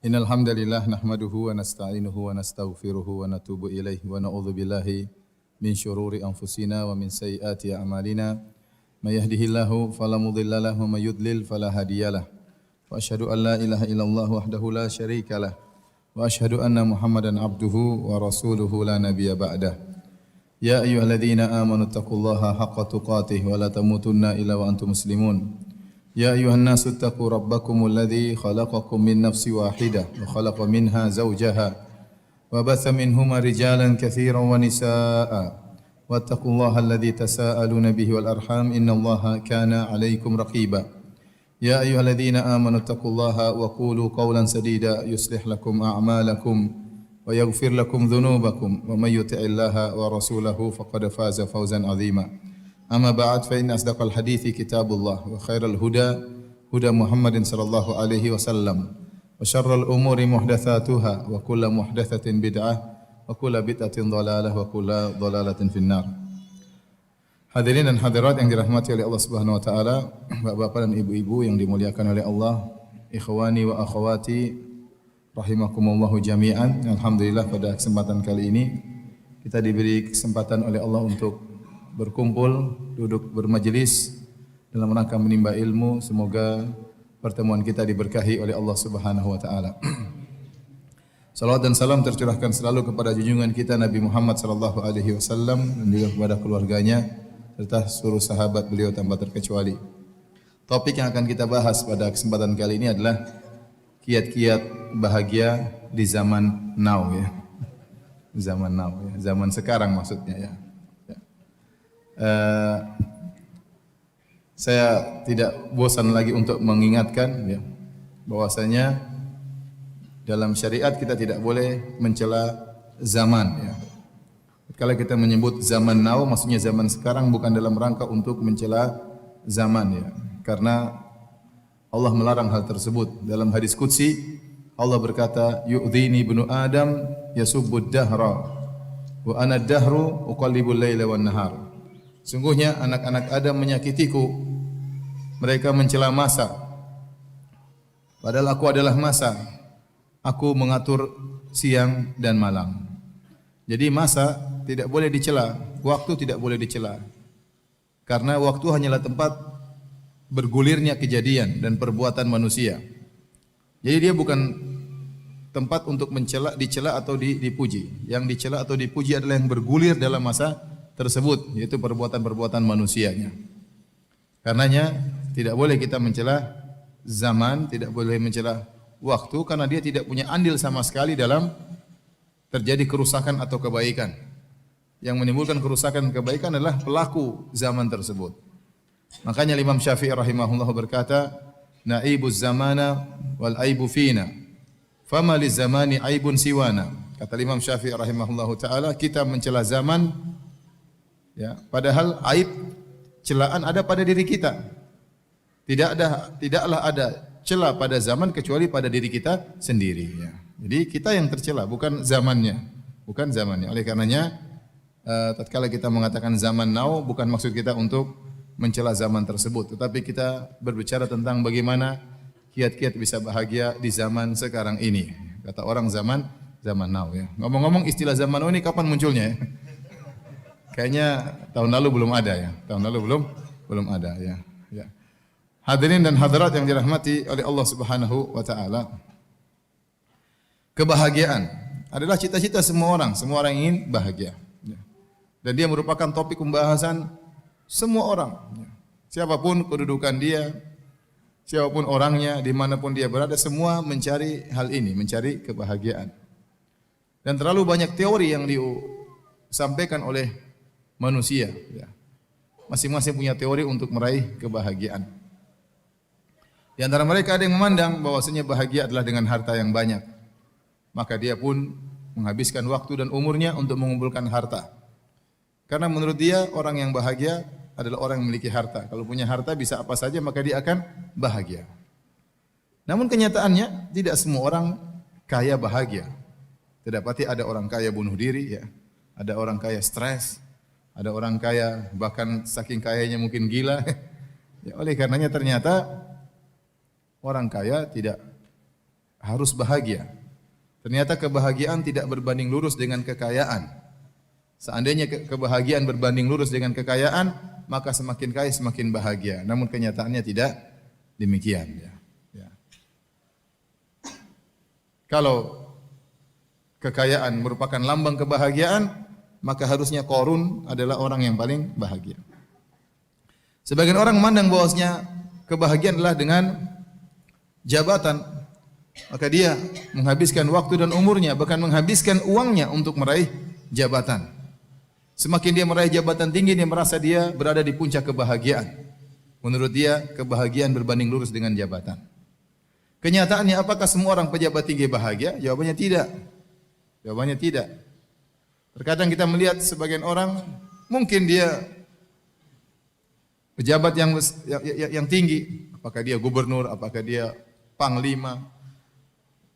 Innal hamdalillah nahmaduhu wa nasta'inuhu wa nastaghfiruhu wa natubu ilaihi wa na'udzu billahi min syururi anfusina wa min sayyiati a'malina. May yahdihillahu fala mudilla lahu wa may yudlil fala hadiyalah. Wa asyhadu an la ilaha illallah wahdahu la syarikalah wa asyhadu anna Muhammadan abduhu wa rasuluhu la nabiyya ba'dah. Ya ayyuhalladzina amanu taqullaha haqqa tuqatih wa la tamutunna illa wa antum muslimun. يا أيها الناس اتقوا ربكم الذي خلقكم من نفس واحدة وخلق منها زوجها وبث منهما رجالا كثيرا ونساء واتقوا الله الذي تساءلون به والأرحام إن الله كان عليكم رقيبا يا أيها الذين آمنوا اتقوا الله وقولوا قولا سديدا يصلح لكم أعمالكم ويغفر لكم ذنوبكم ومن يطع الله ورسوله فقد فاز فوزا عظيما أما بعد فإن أصدق الحديث كتاب الله وخير الهدى هدى محمد صلى الله عليه وسلم وشر الأمور محدثاتها وكل محدثة بدعة وكل بدعة ضلالة وكل ضلالة في النار. Hadirin dan hadirat yang dirahmati oleh Allah Subhanahu wa taala, Bapak-bapak dan ibu-ibu yang dimuliakan oleh Allah, ikhwani wa akhwati rahimakumullahu jami'an. Alhamdulillah pada kesempatan kali ini kita diberi kesempatan oleh Allah untuk berkumpul, duduk bermajelis dalam rangka menimba ilmu. Semoga pertemuan kita diberkahi oleh Allah Subhanahu wa taala. Salawat dan salam tercurahkan selalu kepada junjungan kita Nabi Muhammad sallallahu alaihi wasallam dan juga kepada keluarganya serta seluruh sahabat beliau tanpa terkecuali. Topik yang akan kita bahas pada kesempatan kali ini adalah kiat-kiat bahagia di zaman now ya. Zaman now ya, zaman sekarang maksudnya ya. Saya tidak bosan lagi untuk mengingatkan ya, bahwasanya dalam syariat kita tidak boleh mencela zaman ya. Kalau kita menyebut zaman now maksudnya zaman sekarang bukan dalam rangka untuk mencela zaman ya. Karena Allah melarang hal tersebut. Dalam hadis qudsi Allah berkata, "Yu'dhini ibnu Adam yasubbud dahra wa ana ad-dahru uqallibul laila wan nahar." Sungguhnya anak-anak Adam menyakitiku, mereka mencela masa. Padahal aku adalah masa, aku mengatur siang dan malam. Jadi masa tidak boleh dicela, waktu tidak boleh dicela. Karena waktu hanyalah tempat bergulirnya kejadian dan perbuatan manusia. Jadi dia bukan tempat untuk dicela atau dipuji. Yang dicela atau dipuji adalah yang bergulir dalam masa tersebut, yaitu perbuatan-perbuatan manusianya. Karenanya tidak boleh kita mencela zaman, tidak boleh mencela waktu, karena dia tidak punya andil sama sekali dalam terjadi kerusakan atau kebaikan. Yang menimbulkan kerusakan dan kebaikan adalah pelaku zaman tersebut. Makanya Imam Syafi'i rahimahullah berkata, "Naibuz zamana wal aibu fina, fama liz zamani aibun siwana." Kata Imam Syafi'i rahimahullah taala, kita mencela zaman ya, padahal aib celaan ada pada diri kita. Tidaklah ada celah pada zaman kecuali pada diri kita sendiri ya. Jadi kita yang tercela, bukan zamannya. Bukan zamannya. Oleh karenanya tatkala kita mengatakan zaman now bukan maksud kita untuk mencela zaman tersebut, tetapi kita berbicara tentang bagaimana kiat-kiat bisa bahagia di zaman sekarang ini. Kata orang zaman now ya. Ngomong-ngomong istilah zaman now ini kapan munculnya ya? Kayaknya tahun lalu belum ada ya. Tahun lalu belum ada ya. Ya. Hadirin dan hadirat yang dirahmati oleh Allah Subhanahu wa taala. Kebahagiaan adalah cita-cita semua orang. Semua orang ingin bahagia. Ya. Dan dia merupakan topik pembahasan semua orang. Ya. Siapapun kedudukan dia, siapapun orangnya, dimanapun dia berada, semua mencari hal ini, mencari kebahagiaan. Dan terlalu banyak teori yang disampaikan oleh manusia ya. Masing-masing punya teori untuk meraih kebahagiaan. Di antara mereka ada yang memandang bahwasanya bahagia adalah dengan harta yang banyak. Maka dia pun menghabiskan waktu dan umurnya untuk mengumpulkan harta. Karena menurut dia orang yang bahagia adalah orang yang memiliki harta. Kalau punya harta bisa apa saja maka dia akan bahagia. Namun kenyataannya tidak semua orang kaya bahagia. Terdapati ada orang kaya bunuh diri ya. Ada orang kaya stres, ada orang kaya bahkan saking kayanya mungkin gila. Ya, oleh karenanya ternyata orang kaya tidak harus bahagia. Ternyata kebahagiaan tidak berbanding lurus dengan kekayaan. Seandainya kebahagiaan berbanding lurus dengan kekayaan, maka semakin kaya semakin bahagia. Namun kenyataannya tidak demikian. Ya. Kalau kekayaan merupakan lambang kebahagiaan, maka harusnya Qarun adalah orang yang paling bahagia. Sebagian orang memandang bahwasanya kebahagiaan adalah dengan jabatan, maka dia menghabiskan waktu dan umurnya, bahkan menghabiskan uangnya untuk meraih jabatan. Semakin dia meraih jabatan tinggi, dia merasa dia berada di puncak kebahagiaan. Menurut dia, kebahagiaan berbanding lurus dengan jabatan. Kenyataannya, apakah semua orang pejabat tinggi bahagia? Jawabannya tidak. Jawabannya tidak. Terkadang kita melihat sebagian orang, mungkin dia pejabat yang tinggi, apakah dia gubernur, apakah dia panglima,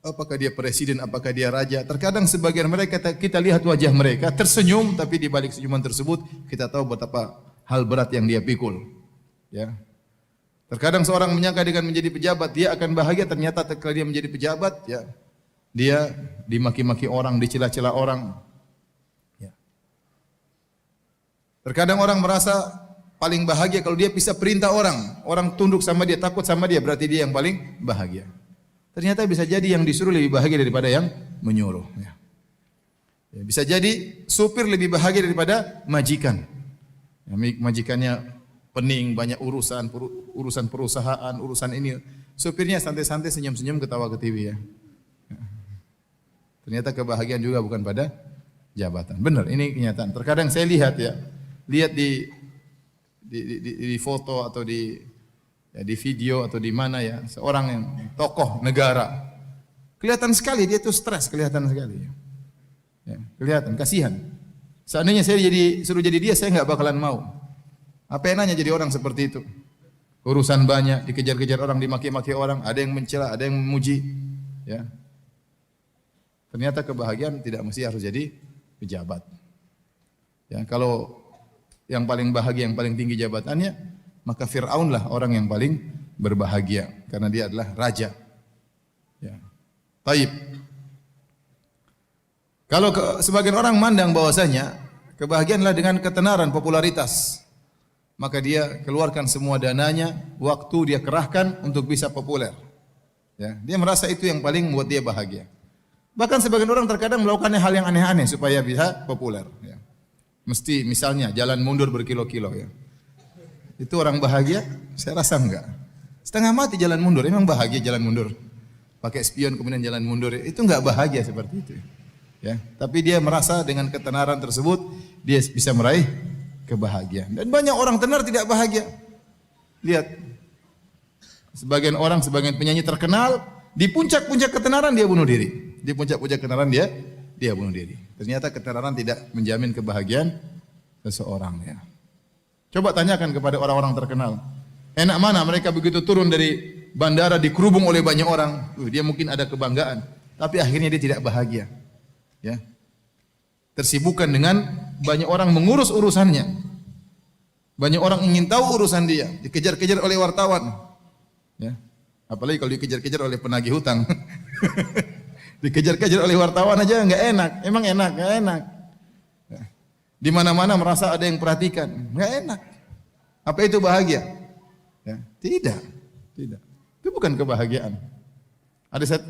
apakah dia presiden, apakah dia raja. Terkadang sebagian mereka kita lihat wajah mereka tersenyum, tapi di balik senyuman tersebut kita tahu betapa hal berat yang dia pikul. Ya. Terkadang seorang menyangka dengan menjadi pejabat dia akan bahagia, ternyata ketika dia menjadi pejabat, ya, dia dimaki-maki orang, dicela-cela orang. Ya. Terkadang orang merasa paling bahagia kalau dia bisa perintah orang, orang tunduk sama dia, takut sama dia, berarti dia yang paling bahagia. Ternyata bisa jadi yang disuruh lebih bahagia daripada yang menyuruh. Ya. Bisa jadi supir lebih bahagia daripada majikan. Ya, majikannya pening, banyak urusan perusahaan, urusan ini. Supirnya santai-santai, senyum-senyum, ketawa ke TV ya. Ternyata kebahagiaan juga bukan pada jabatan. Benar, ini kenyataan. Terkadang saya lihat di foto atau di video atau di mana ya, seorang yang tokoh negara. Kelihatan sekali dia itu stres, kelihatan sekali. Ya, kelihatan, kasihan. Seandainya saya suruh jadi dia, saya nggak bakalan mau. Apa enaknya jadi orang seperti itu? Urusan banyak, dikejar-kejar orang, dimaki-maki orang, ada yang mencela, ada yang memuji. Ya. Ternyata kebahagiaan tidak mesti harus jadi pejabat. Ya, kalau yang paling bahagia, yang paling tinggi jabatannya, maka Fir'aun lah orang yang paling berbahagia karena dia adalah raja. Ya. Taib. Kalau sebagian orang mandang bahwasanya kebahagiaan adalah dengan ketenaran, popularitas, maka dia keluarkan semua dananya, waktu dia kerahkan untuk bisa populer. Ya, dia merasa itu yang paling membuat dia bahagia. Bahkan sebagian orang terkadang melakukan hal yang aneh-aneh supaya bisa populer. Ya. Mesti misalnya jalan mundur berkilo-kilo. Ya. Itu orang bahagia? Saya rasa enggak. Setengah mati jalan mundur, emang bahagia jalan mundur? Pakai spion kemudian jalan mundur, itu enggak bahagia seperti itu. Ya. Tapi dia merasa dengan ketenaran tersebut dia bisa meraih kebahagiaan. Dan banyak orang tenar tidak bahagia. Lihat, sebagian penyanyi terkenal di puncak-puncak ketenaran dia bunuh diri. Di puncak-puncak ketenaran dia bunuh diri. Ternyata ketenaran tidak menjamin kebahagiaan seseorang. Ya. Coba tanyakan kepada orang-orang terkenal. Enak mana mereka begitu turun dari bandara dikerubung oleh banyak orang. Dia mungkin ada kebanggaan, tapi akhirnya dia tidak bahagia. Ya. Tersibukkan dengan banyak orang mengurus urusannya. Banyak orang ingin tahu urusan dia, dikejar-kejar oleh wartawan. Ya. Apalagi kalau dikejar-kejar oleh penagih hutang. Dikejar-kejar oleh wartawan aja enggak enak. Emang enak? Enggak enak. Ya. Di mana-mana merasa ada yang perhatikan. Enggak enak. Apa itu bahagia? Ya. Tidak. Itu bukan kebahagiaan.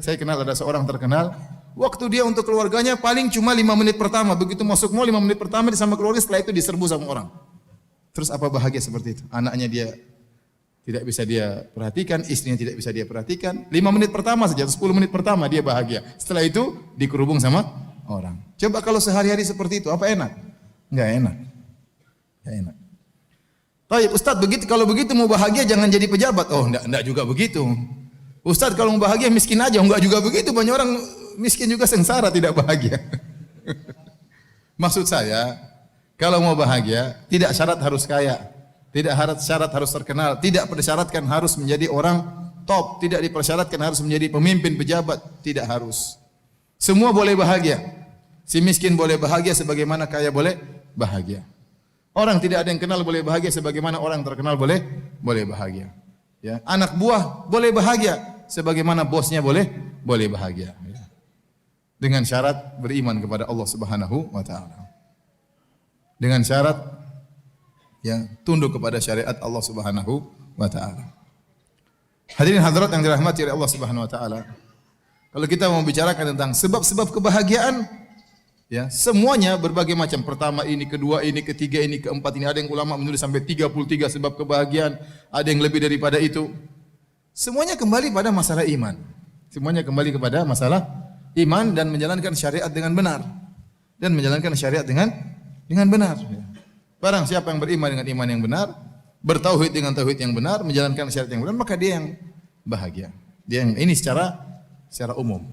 Saya kenal ada seorang terkenal. Waktu dia untuk keluarganya paling cuma 5 menit pertama. Begitu masuk mall 5 menit pertama sama keluarga, setelah itu diserbu sama orang. Terus apa bahagia seperti itu? Anaknya dia tidak bisa dia perhatikan, istrinya tidak bisa dia perhatikan. 5 menit pertama saja, 10 menit pertama dia bahagia. Setelah itu dikerubung sama orang. Coba kalau sehari-hari seperti itu, apa enak? Enggak enak. Enggak enak. Baik, Ustaz, kalau begitu mau bahagia jangan jadi pejabat. Oh, enggak juga begitu. Ustaz, kalau mau bahagia miskin aja. Enggak juga begitu. Banyak orang miskin juga sengsara tidak bahagia. Maksud saya, kalau mau bahagia tidak syarat harus kaya, tidak syarat harus terkenal, tidak dipersyaratkan harus menjadi orang top, tidak dipersyaratkan harus menjadi pemimpin pejabat, tidak harus. Semua boleh bahagia. Si miskin boleh bahagia sebagaimana kaya boleh bahagia. Orang tidak ada yang kenal boleh bahagia sebagaimana orang terkenal boleh bahagia. Ya, anak buah boleh bahagia sebagaimana bosnya boleh boleh bahagia. Dengan syarat beriman kepada Allah Subhanahu wa taala. Dengan syarat ya tunduk kepada syariat Allah Subhanahu wa taala. Hadirin hadirat yang dirahmati oleh Allah Subhanahu wa taala. Kalau kita mau bicarakan tentang sebab-sebab kebahagiaan, ya, semuanya berbagai macam. Pertama ini, kedua ini, ketiga ini, keempat ini. Ada yang ulama menulis sampai 33 sebab kebahagiaan, ada yang lebih daripada itu. Semuanya kembali pada masalah iman. Semuanya kembali kepada masalah iman dan menjalankan syariat dengan benar. Dan menjalankan syariat dengan benar. Barang siapa yang beriman dengan iman yang benar, bertauhid dengan tauhid yang benar, menjalankan syariat yang benar, maka dia yang bahagia. Dia yang ini secara umum.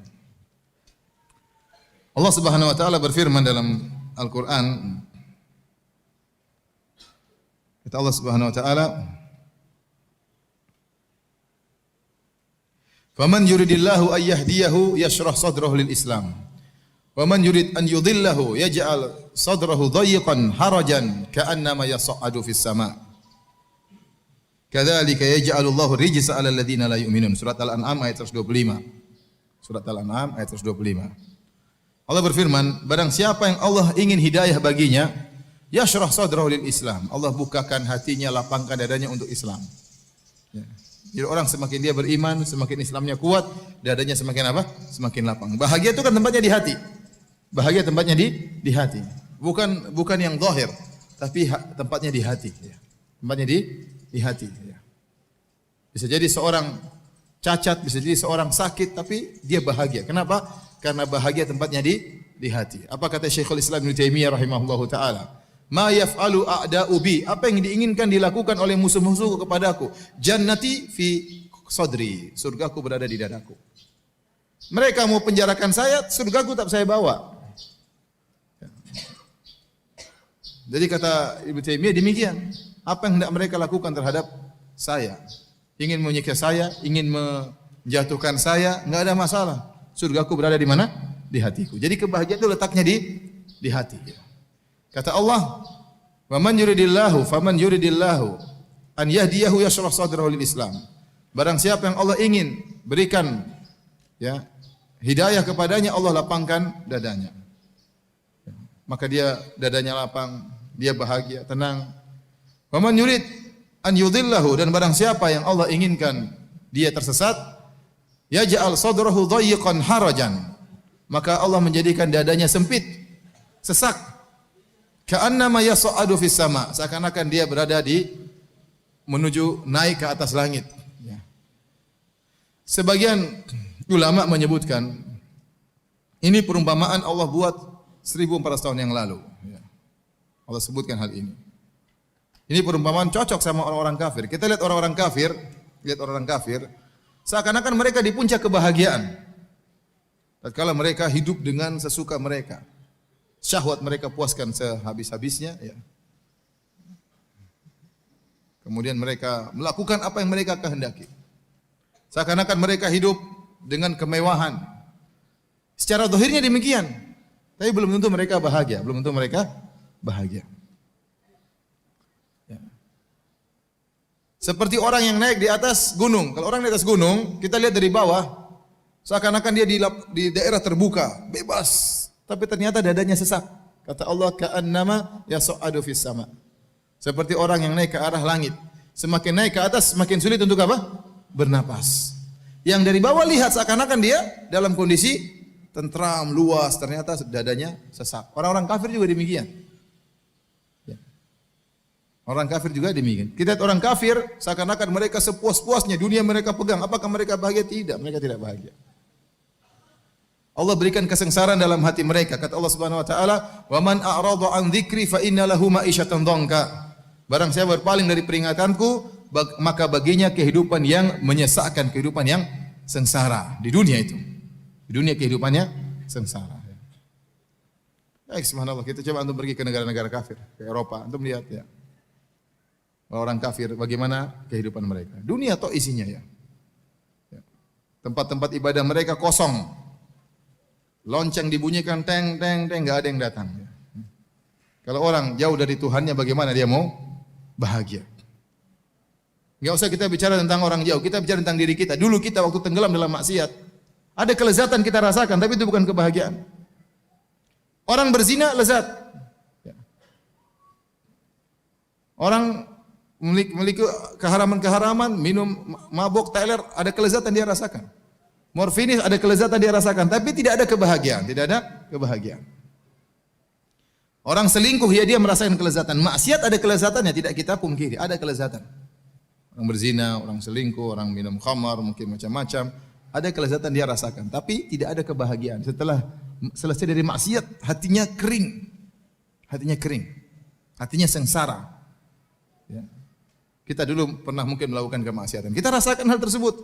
Allah Subhanahu wa taala berfirman dalam Al-Qur'an, kata Allah Subhanahu wa taala, "Faman yuridillahu ay yahdiyahu yashrah sadrahu lil Islam, wa man yurid an yudhillahu yaj'al sadrahu dhayiqan harajan ka'annama yas'adu fis sama'. Kadzalika yaj'alullahu rijsa 'alal ladzina la yu'minun." Surat Al-An'am ayat 125. Surat Al-An'am ayat 125. Allah berfirman, barang siapa yang Allah ingin hidayah baginya, yashrah sadrahu lil Islam. Allah bukakan hatinya, lapangkan dadanya untuk Islam. Ya. Jadi orang semakin dia beriman, semakin Islamnya kuat, dadanya semakin apa? Semakin lapang. Bahagia itu kan tempatnya di hati. Bahagia tempatnya di hati. Bukan yang zahir, tapi tempatnya di hati. Ya. Tempatnya di hati. Ya. Bisa jadi seorang cacat, bisa jadi seorang sakit, tapi dia bahagia. Kenapa? Karena bahagia tempatnya di hati. Apa kata Syekhul Islam Ibnu Taimiyah rahimahullahu taala? Ma yaf'alu a'da'u bi, apa yang diinginkan dilakukan oleh musuh-musuhku kepadaku, jannati fi sadri, surgaku berada di dadaku. Mereka mau penjarakan saya, surgaku tak saya bawa. Jadi kata Ibnu Taimiyah demikian, apa yang hendak mereka lakukan terhadap saya, ingin menyiksa saya, ingin menjatuhkan saya, enggak ada masalah. Surgaku berada di mana? Di hatiku. Jadi kebahagiaan itu letaknya di hati. Kata Allah, "Wa man yuridillahu faman yuridillahu an yahdiyahu yashrah sadrahu lil Islam." Barang siapa yang Allah ingin berikan ya hidayah kepadanya, Allah lapangkan dadanya. Maka dia dadanya lapang, dia bahagia, tenang. Wa man yurid an yudhillahu, dan barang siapa yang Allah inginkan dia tersesat, yaj'al sadrahu dhayiqan harajan, maka Allah menjadikan dadanya sempit, sesak. Ka'annama yas'adu fis sama', seakan-akan dia berada menuju naik ke atas langit. Ya. Sebagian ulama menyebutkan ini perumpamaan Allah buat 1400 tahun yang lalu. Ya. Allah sebutkan hal ini. Ini perumpamaan cocok sama orang-orang kafir. Kita lihat orang-orang kafir, seakan-akan mereka di puncak kebahagiaan. Tatkala mereka hidup dengan sesuka mereka. Syahwat mereka puaskan sehabis-habisnya, ya. Kemudian mereka melakukan apa yang mereka kehendaki. Seakan-akan mereka hidup dengan kemewahan. Secara zahirnya demikian, tapi belum tentu mereka bahagia, Ya. Seperti orang yang naik di atas gunung. Kalau orang di atas gunung, kita lihat dari bawah, seakan-akan dia di daerah terbuka, bebas. Tapi ternyata dadanya sesak. Kata Allah, ka'annama yas'adu fis sama'. Seperti orang yang naik ke arah langit. Semakin naik ke atas, semakin sulit untuk apa? Bernapas. Yang dari bawah lihat seakan-akan dia dalam kondisi tentram, luas. Ternyata dadanya sesak. Orang-orang kafir juga demikian. Ya. Orang kafir juga demikian. Kita lihat orang kafir, seakan-akan mereka sepuas-puasnya. Dunia mereka pegang. Apakah mereka bahagia? Tidak. Mereka tidak bahagia. Allah berikan kesengsaraan dalam hati mereka. Kata Allah Subhanahu wa taala, "Wa man a'rada an dzikri fa inna lahu ma'isyatan dhanka." Barang siapa berpaling dari peringatanku, maka baginya kehidupan yang menyesakkan, kehidupan yang sengsara di dunia itu. Di dunia kehidupannya sengsara. Baik, subhanallah, kita coba antum pergi ke negara-negara kafir, ke Eropa, antum lihat ya. Orang kafir bagaimana kehidupan mereka. Dunia toh isinya ya. Tempat-tempat ibadah mereka kosong. Lonceng dibunyikan, teng, teng, teng, nggak ada yang datang. Kalau orang jauh dari Tuhannya, bagaimana dia mau bahagia? Nggak usah kita bicara tentang orang jauh, kita bicara tentang diri kita. Dulu kita waktu tenggelam dalam maksiat, Ada kelezatan kita rasakan, tapi itu bukan kebahagiaan. Orang berzina lezat. Orang memiliki keharaman-keharaman, minum mabuk, teler, ada kelezatan dia rasakan. Morfinis ada kelezatan dia rasakan, tapi tidak ada kebahagiaan, tidak ada kebahagiaan. Orang selingkuh ya dia merasakan kelezatan. Maksiat ada kelezatannya, tidak kita pungkiri, ada kelezatan. Orang berzina, orang selingkuh, orang minum khamar, mungkin macam-macam, ada kelezatan dia rasakan, tapi tidak ada kebahagiaan. Setelah selesai dari maksiat, hatinya kering. Hatinya kering. Hatinya sengsara. Ya. Kita dulu pernah mungkin melakukan kemaksiatan. Kita rasakan hal tersebut.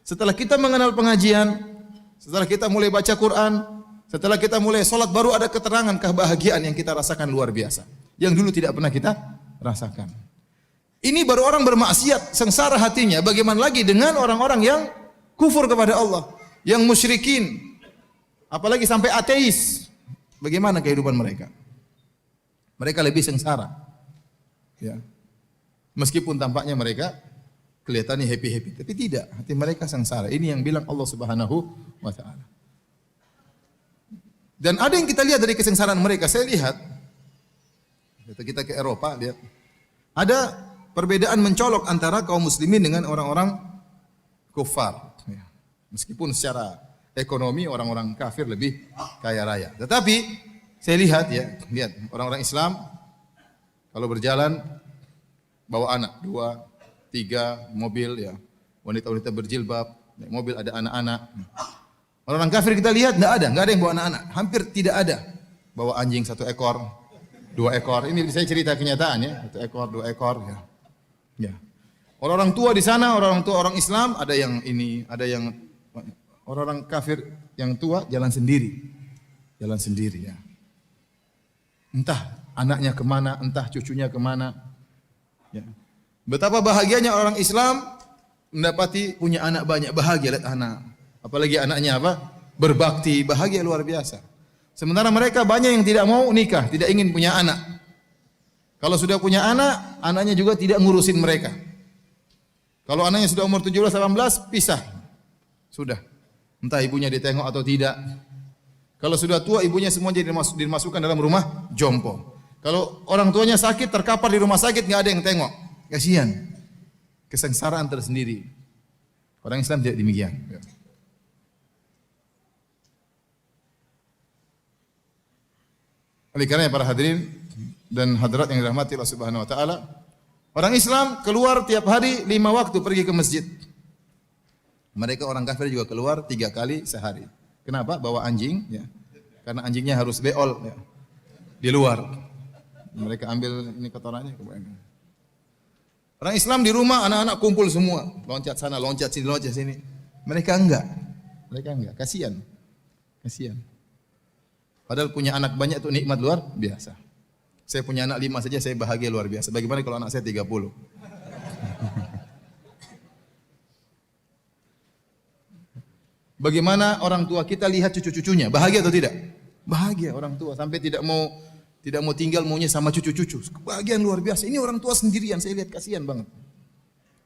Setelah kita mengenal pengajian, setelah kita mulai baca Quran, setelah kita mulai sholat, baru ada keterangan kebahagiaan yang kita rasakan luar biasa. Yang dulu tidak pernah kita rasakan. Ini baru orang bermaksiat, sengsara hatinya. Bagaimana lagi dengan orang-orang yang kufur kepada Allah, yang musyrikin, apalagi sampai ateis. Bagaimana kehidupan mereka? Mereka lebih sengsara. Ya. Meskipun tampaknya mereka kelihatannya happy-happy, tapi tidak, hati mereka sengsara. Ini yang bilang Allah Subhanahu wa taala. Dan ada yang kita lihat dari kesengsaraan mereka. Saya lihat, kita ke Eropa, lihat ada perbedaan mencolok antara kaum muslimin dengan orang-orang kufar. Ya. Meskipun secara ekonomi orang-orang kafir lebih kaya raya. Tetapi saya lihat ya, lihat orang-orang Islam kalau berjalan bawa anak 2, 3 mobil ya, wanita-wanita berjilbab, naik mobil ada anak-anak. Orang kafir kita lihat enggak ada yang bawa anak-anak, hampir tidak ada. Bawa anjing 1 ekor, 2 ekor. Ini saya cerita kenyataan ya, 1 ekor, 2 ekor ya. Ya. Orang tua di sana, orang tua orang Islam ada yang ini, ada yang orang kafir yang tua jalan sendiri. Jalan sendiri ya. Entah anaknya kemana, entah cucunya kemana. Ya. Betapa bahagianya orang Islam mendapati punya anak banyak, bahagia lihat anak. Apalagi anaknya apa? Berbakti, bahagia luar biasa. Sementara mereka banyak yang tidak mau nikah, tidak ingin punya anak. Kalau sudah punya anak, anaknya juga tidak ngurusin mereka. Kalau anaknya sudah umur 17, 18, pisah. Sudah. Entah ibunya ditengok atau tidak. Kalau sudah tua, ibunya semua jadi dimasukkan dalam rumah jompo. Kalau orang tuanya sakit, terkapar di rumah sakit, nggak ada yang tengok. Kasihan. Kesengsaraan tersendiri. Orang Islam tidak demikian. Oleh karena para hadirin dan hadirat yang dirahmati Allah Subhanahu wa taala, orang Islam keluar tiap hari 5 waktu pergi ke masjid. Mereka orang kafir juga keluar 3 kali sehari. Kenapa? Bawa anjing ya. Karena anjingnya harus beol ya. Di luar. Mereka ambil ini kotorannya. Orang Islam di rumah anak-anak kumpul semua, loncat sana, loncat sini, loncat sini. Mereka enggak. Kasihan. Kasihan. Padahal punya anak banyak itu nikmat luar biasa. Saya punya anak 5 saja saya bahagia luar biasa. Bagaimana kalau anak saya 30? Bagaimana orang tua kita lihat cucu-cucunya, bahagia atau tidak? Bahagia orang tua sampai tidak mau tinggal, maunya sama cucu-cucu. Kebahagiaan luar biasa. Ini orang tua sendirian, saya lihat kasihan banget.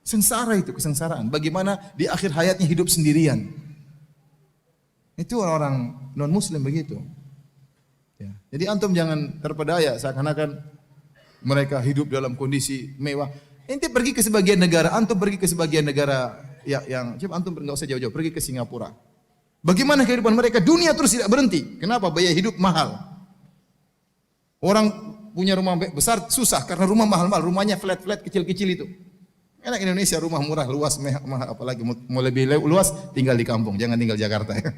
Sengsara itu, kesengsaraan. Bagaimana di akhir hayatnya hidup sendirian. Itu orang-orang non-muslim begitu. Ya. Jadi antum jangan terpedaya seakan-akan mereka hidup dalam kondisi mewah. Ente pergi ke sebagian negara, antum pergi ke sebagian negara yang coba antum enggak usah jauh-jauh, pergi ke Singapura. Bagaimana kehidupan mereka? Dunia terus tidak berhenti. Kenapa? Biaya hidup mahal. Orang punya rumah besar susah karena rumah mahal-mahal, rumahnya flat-flat kecil-kecil itu. Enak Indonesia rumah murah, luas, mahal, apalagi mau lebih luas tinggal di kampung, jangan tinggal Jakarta ya.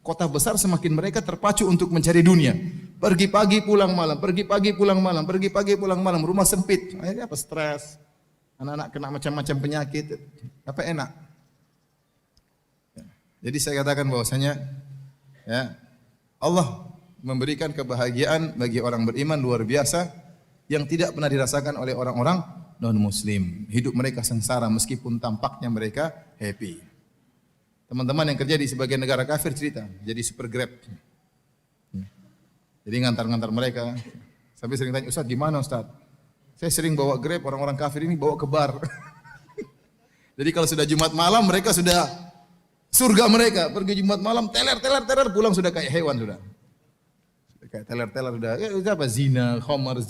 Kota besar semakin mereka terpacu untuk mencari dunia. Pergi pagi pulang malam, pergi pagi pulang malam, pergi pagi pulang malam, rumah sempit. Akhirnya apa? Stres. Anak-anak kena macam-macam penyakit. Apa enak? Jadi saya katakan bahwasanya ya, Allah memberikan kebahagiaan bagi orang beriman luar biasa yang tidak pernah dirasakan oleh orang-orang non-muslim. Hidup mereka sengsara meskipun tampaknya mereka happy. Teman-teman yang kerja di sebagian negara kafir cerita, jadi super grab. Jadi ngantar-ngantar mereka. Sampai sering tanya, Ustaz gimana Ustaz? Saya sering bawa grab, orang-orang kafir ini bawa ke bar. Jadi kalau sudah Jumat malam mereka sudah Surga mereka, pergi Jumat malam, teler, pulang sudah kayak hewan sudah. Kayak teler sudah. Itu apa? Zina, khamar,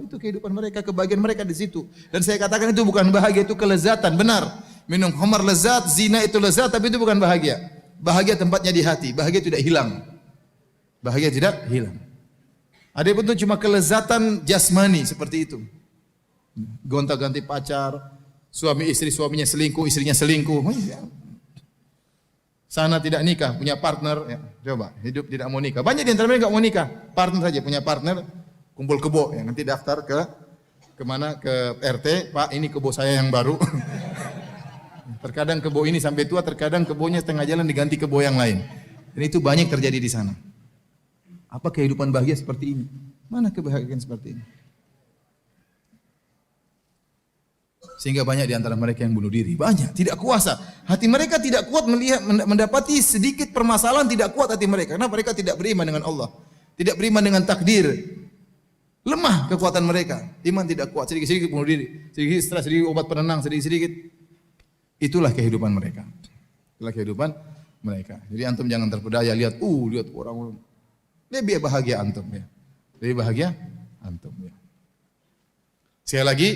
itu kehidupan mereka, kebahagiaan mereka di situ. Dan saya katakan itu bukan bahagia, itu kelezatan, benar. Minum khamar lezat, zina itu lezat, tapi itu bukan bahagia. Bahagia tempatnya di hati, bahagia tidak hilang. Bahagia tidak hilang. Ada pun itu cuma kelezatan jasmani seperti itu. Gonta-ganti pacar, suami istri, suaminya selingkuh, istrinya selingkuh. Sana tidak nikah, punya partner, ya, coba hidup tidak mau nikah. Banyak di antara mereka enggak mau nikah, partner saja, punya partner, kumpul kebo, ya, nanti daftar ke mana, ke RT, Pak ini kebo saya yang baru. Terkadang kebo ini sampai tua, terkadang kebonya setengah jalan diganti kebo yang lain. Dan itu banyak terjadi di sana. Apa kehidupan bahagia seperti ini? Mana kebahagiaan seperti ini? Sehingga banyak di antara mereka yang bunuh diri. Banyak, tidak kuasa. Hati mereka tidak kuat melihat, mendapati sedikit permasalahan, tidak kuat hati mereka. Karena mereka tidak beriman dengan Allah. Tidak beriman dengan takdir. Lemah kekuatan mereka. Iman tidak kuat. Sedikit-sedikit bunuh diri. Sedikit stres, sedikit obat penenang, sedikit-sedikit. Itulah kehidupan mereka. Itulah kehidupan mereka. Jadi antum jangan terpedaya. Lihat orang. Lebih bahagia antum ya. Lebih bahagia antum ya. Sekali lagi,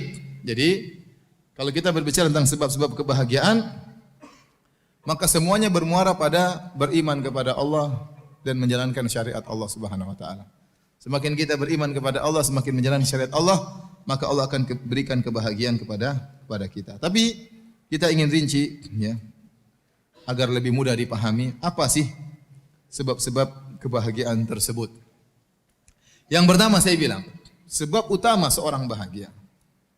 jadi kalau kita berbicara tentang sebab-sebab kebahagiaan, maka semuanya bermuara pada beriman kepada Allah dan menjalankan syariat Allah Subhanahu wa taala. Semakin kita beriman kepada Allah, semakin menjalankan syariat Allah, maka Allah akan berikan kebahagiaan kepada kita. Tapi kita ingin rinci ya, agar lebih mudah dipahami, apa sih sebab-sebab kebahagiaan tersebut. Yang pertama saya bilang, sebab utama seorang bahagia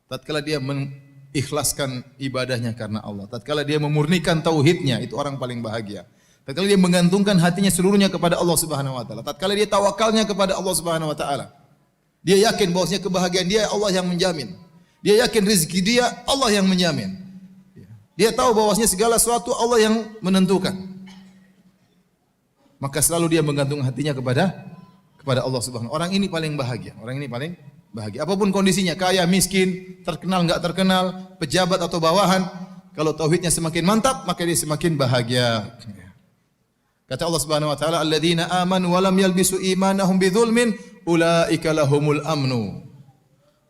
tatkala dia mengikhlaskan ibadahnya karena Allah, tatkala dia memurnikan tauhidnya, itu orang paling bahagia. Tatkala dia menggantungkan hatinya seluruhnya kepada Allah Subhanahu wa taala, tatkala dia tawakalnya kepada Allah Subhanahu wa taala. Dia yakin bahwasanya kebahagiaan dia Allah yang menjamin. Dia yakin rezeki dia Allah yang menjamin. Dia tahu bahwasanya segala sesuatu Allah yang menentukan. Maka selalu dia menggantung hatinya kepada Allah Subhanahu. Orang ini paling bahagia. Orang ini paling bahagia. Apapun kondisinya, kaya, miskin, terkenal enggak terkenal, pejabat atau bawahan, kalau tauhidnya semakin mantap, maka dia semakin bahagia. Kata Allah Subhanahu wa taala, "Alladzina amanu wa lam yalbisu imanahum bidzulmin, ulaika lahumul amnu."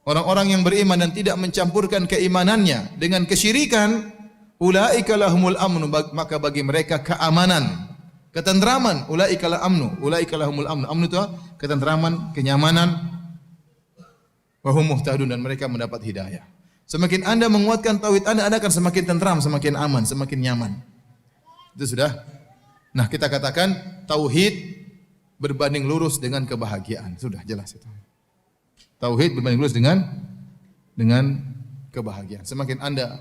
Orang-orang yang beriman dan tidak mencampurkan keimanannya dengan kesyirikan, ulaika lahumul amnu, maka bagi mereka keamanan. Ketentraman, ulaika la amnu, ulaika lahumul amnu. Amnu itu ketentraman, kenyamanan. Wa hum muhtadun, dan mereka mendapat hidayah. Semakin Anda menguatkan tauhid Anda akan semakin tentram, semakin aman, semakin nyaman. Itu sudah. Nah, kita katakan tauhid berbanding lurus dengan kebahagiaan. Sudah jelas itu. Tauhid berbanding lurus dengan kebahagiaan. Semakin Anda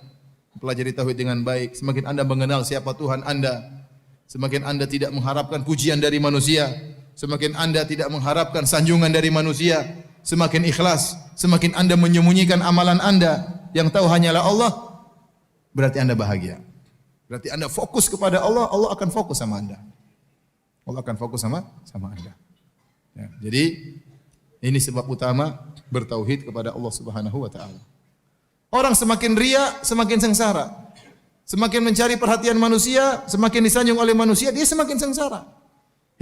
pelajari tauhid dengan baik, semakin Anda mengenal siapa Tuhan Anda, semakin Anda tidak mengharapkan pujian dari manusia, semakin Anda tidak mengharapkan sanjungan dari manusia, semakin ikhlas, semakin Anda menyembunyikan amalan Anda yang tahu hanyalah Allah, berarti Anda bahagia. Berarti Anda fokus kepada Allah, Allah akan fokus sama Anda. Allah akan fokus sama Anda. Ya, jadi ini sebab utama bertauhid kepada Allah Subhanahu wa taala. Orang semakin ria, semakin sengsara. Semakin mencari perhatian manusia, semakin disanjung oleh manusia, dia semakin sengsara.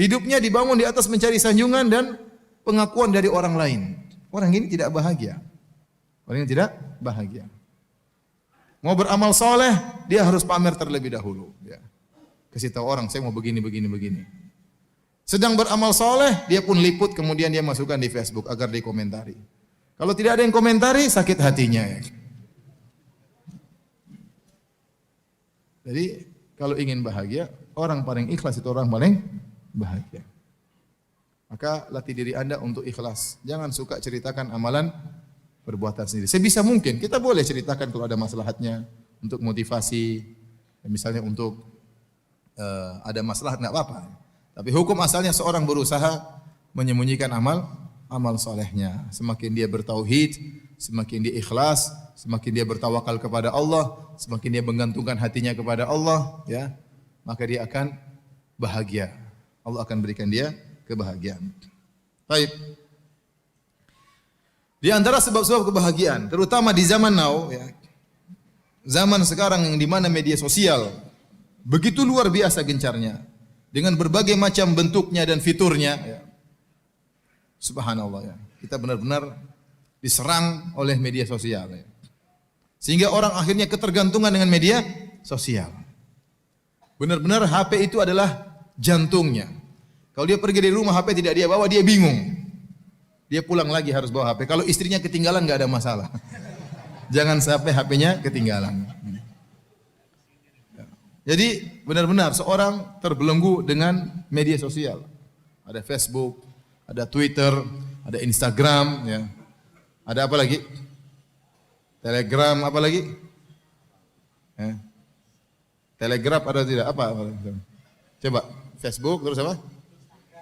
Hidupnya dibangun di atas mencari sanjungan dan pengakuan dari orang lain. Orang ini tidak bahagia. Orang ini tidak bahagia. Mau beramal soleh, dia harus pamer terlebih dahulu. Ya. Kasih tahu orang, saya mau begini. Sedang beramal soleh, dia pun liput, kemudian dia masukkan di Facebook agar dikomentari. Kalau tidak ada yang komentari, sakit hatinya. Ya. Jadi kalau ingin bahagia, orang paling ikhlas itu orang paling bahagia. Maka latih diri Anda untuk ikhlas. Jangan suka ceritakan amalan perbuatan sendiri. Sebisa mungkin kita boleh ceritakan kalau ada maslahatnya untuk motivasi, misalnya untuk ada maslahat enggak apa-apa. Tapi hukum asalnya seorang berusaha menyembunyikan amal solehnya. Semakin dia bertauhid, semakin dia ikhlas, semakin dia bertawakal kepada Allah, semakin dia menggantungkan hatinya kepada Allah, ya, maka dia akan bahagia. Allah akan berikan dia kebahagiaan. Baik. Di antara sebab-sebab kebahagiaan, terutama di zaman now, ya, zaman sekarang yang di mana media sosial begitu luar biasa gencarnya dengan berbagai macam bentuknya dan fiturnya. Ya. Subhanallah ya. Kita benar-benar diserang oleh media sosial. Ya. Sehingga orang akhirnya ketergantungan dengan media sosial. Benar-benar HP itu adalah jantungnya. Kalau dia pergi dari rumah HP tidak dia bawa, dia bingung. Dia pulang lagi harus bawa HP. Kalau istrinya ketinggalan enggak ada masalah. Jangan sampai HP-nya ketinggalan. Jadi benar-benar seorang terbelenggu dengan media sosial. Ada Facebook, ada Twitter, ada Instagram, ya. Ada apa lagi? Telegram, apa lagi? Ya. Telegram ada tidak? Apa? Coba Facebook terus apa?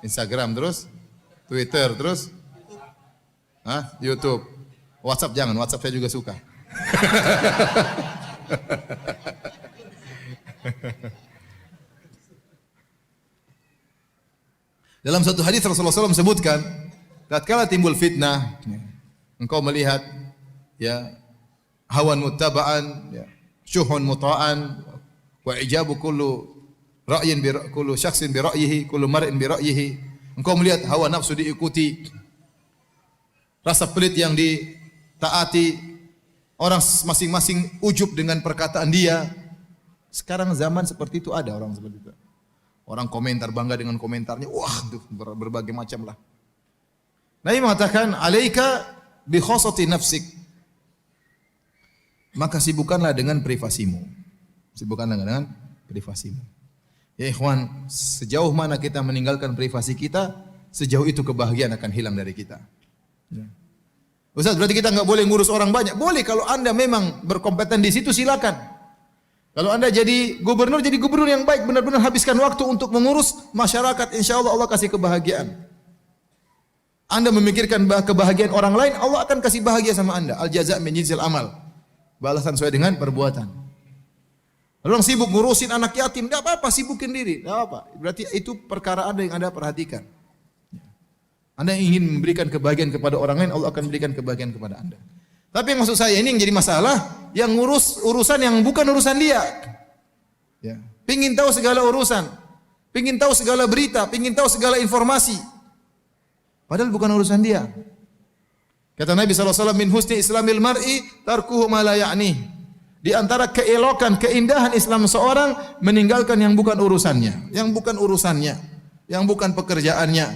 Instagram terus Twitter terus YouTube. WhatsApp jangan, WhatsApp saya juga suka. Dalam satu hadis Rasulullah SAW sebutkan, tatkala timbul fitnah, engkau melihat ya hawan muttaba'an, ya, syuhun muta'an, wa ijabu kullu ra'yin bi kullu syakhsin bi ra'yihi, kullu mar'in bi ra'yihi. Engkau melihat hawa nafsu diikuti, rasa pelit yang ditaati, orang masing-masing ujub dengan perkataan dia. Sekarang zaman seperti itu ada orang seperti itu. Orang komentar bangga dengan komentarnya, wah tuh berbagai macam lah. Nabi mengatakan, alaika bi khosati nafsik. Maka sibukkanlah dengan privasimu. Sibukkanlah dengan privasimu. Ya ikhwan, sejauh mana kita meninggalkan privasi kita, sejauh itu kebahagiaan akan hilang dari kita. Ya. Ustaz, berarti kita enggak boleh ngurus orang banyak? Boleh kalau Anda memang berkompeten di situ, silakan. Kalau Anda jadi gubernur yang baik, benar-benar habiskan waktu untuk mengurus masyarakat, insya Allah Allah kasih kebahagiaan. Anda memikirkan kebahagiaan orang lain, Allah akan kasih bahagia sama Anda. Al jaza' min jinsil amal. Balasan sesuai dengan perbuatan. Orang sibuk ngurusin anak yatim, enggak apa-apa, sibukin diri, enggak apa. Berarti itu perkara Anda yang Anda perhatikan. Anda ingin memberikan kebahagiaan kepada orang lain, Allah akan berikan kebahagiaan kepada Anda. Tapi yang maksud saya ini yang jadi masalah, yang ngurus urusan yang bukan urusan dia. Ya. Pingin tahu segala urusan, pingin tahu segala berita, pingin tahu segala informasi. Padahal bukan urusan dia. Kata Nabi SAW, min husni islamil mar'i tarkuhu ma la ya'ni. Di antara keelokan, keindahan Islam seorang, meninggalkan yang bukan urusannya, yang bukan urusannya, yang bukan pekerjaannya,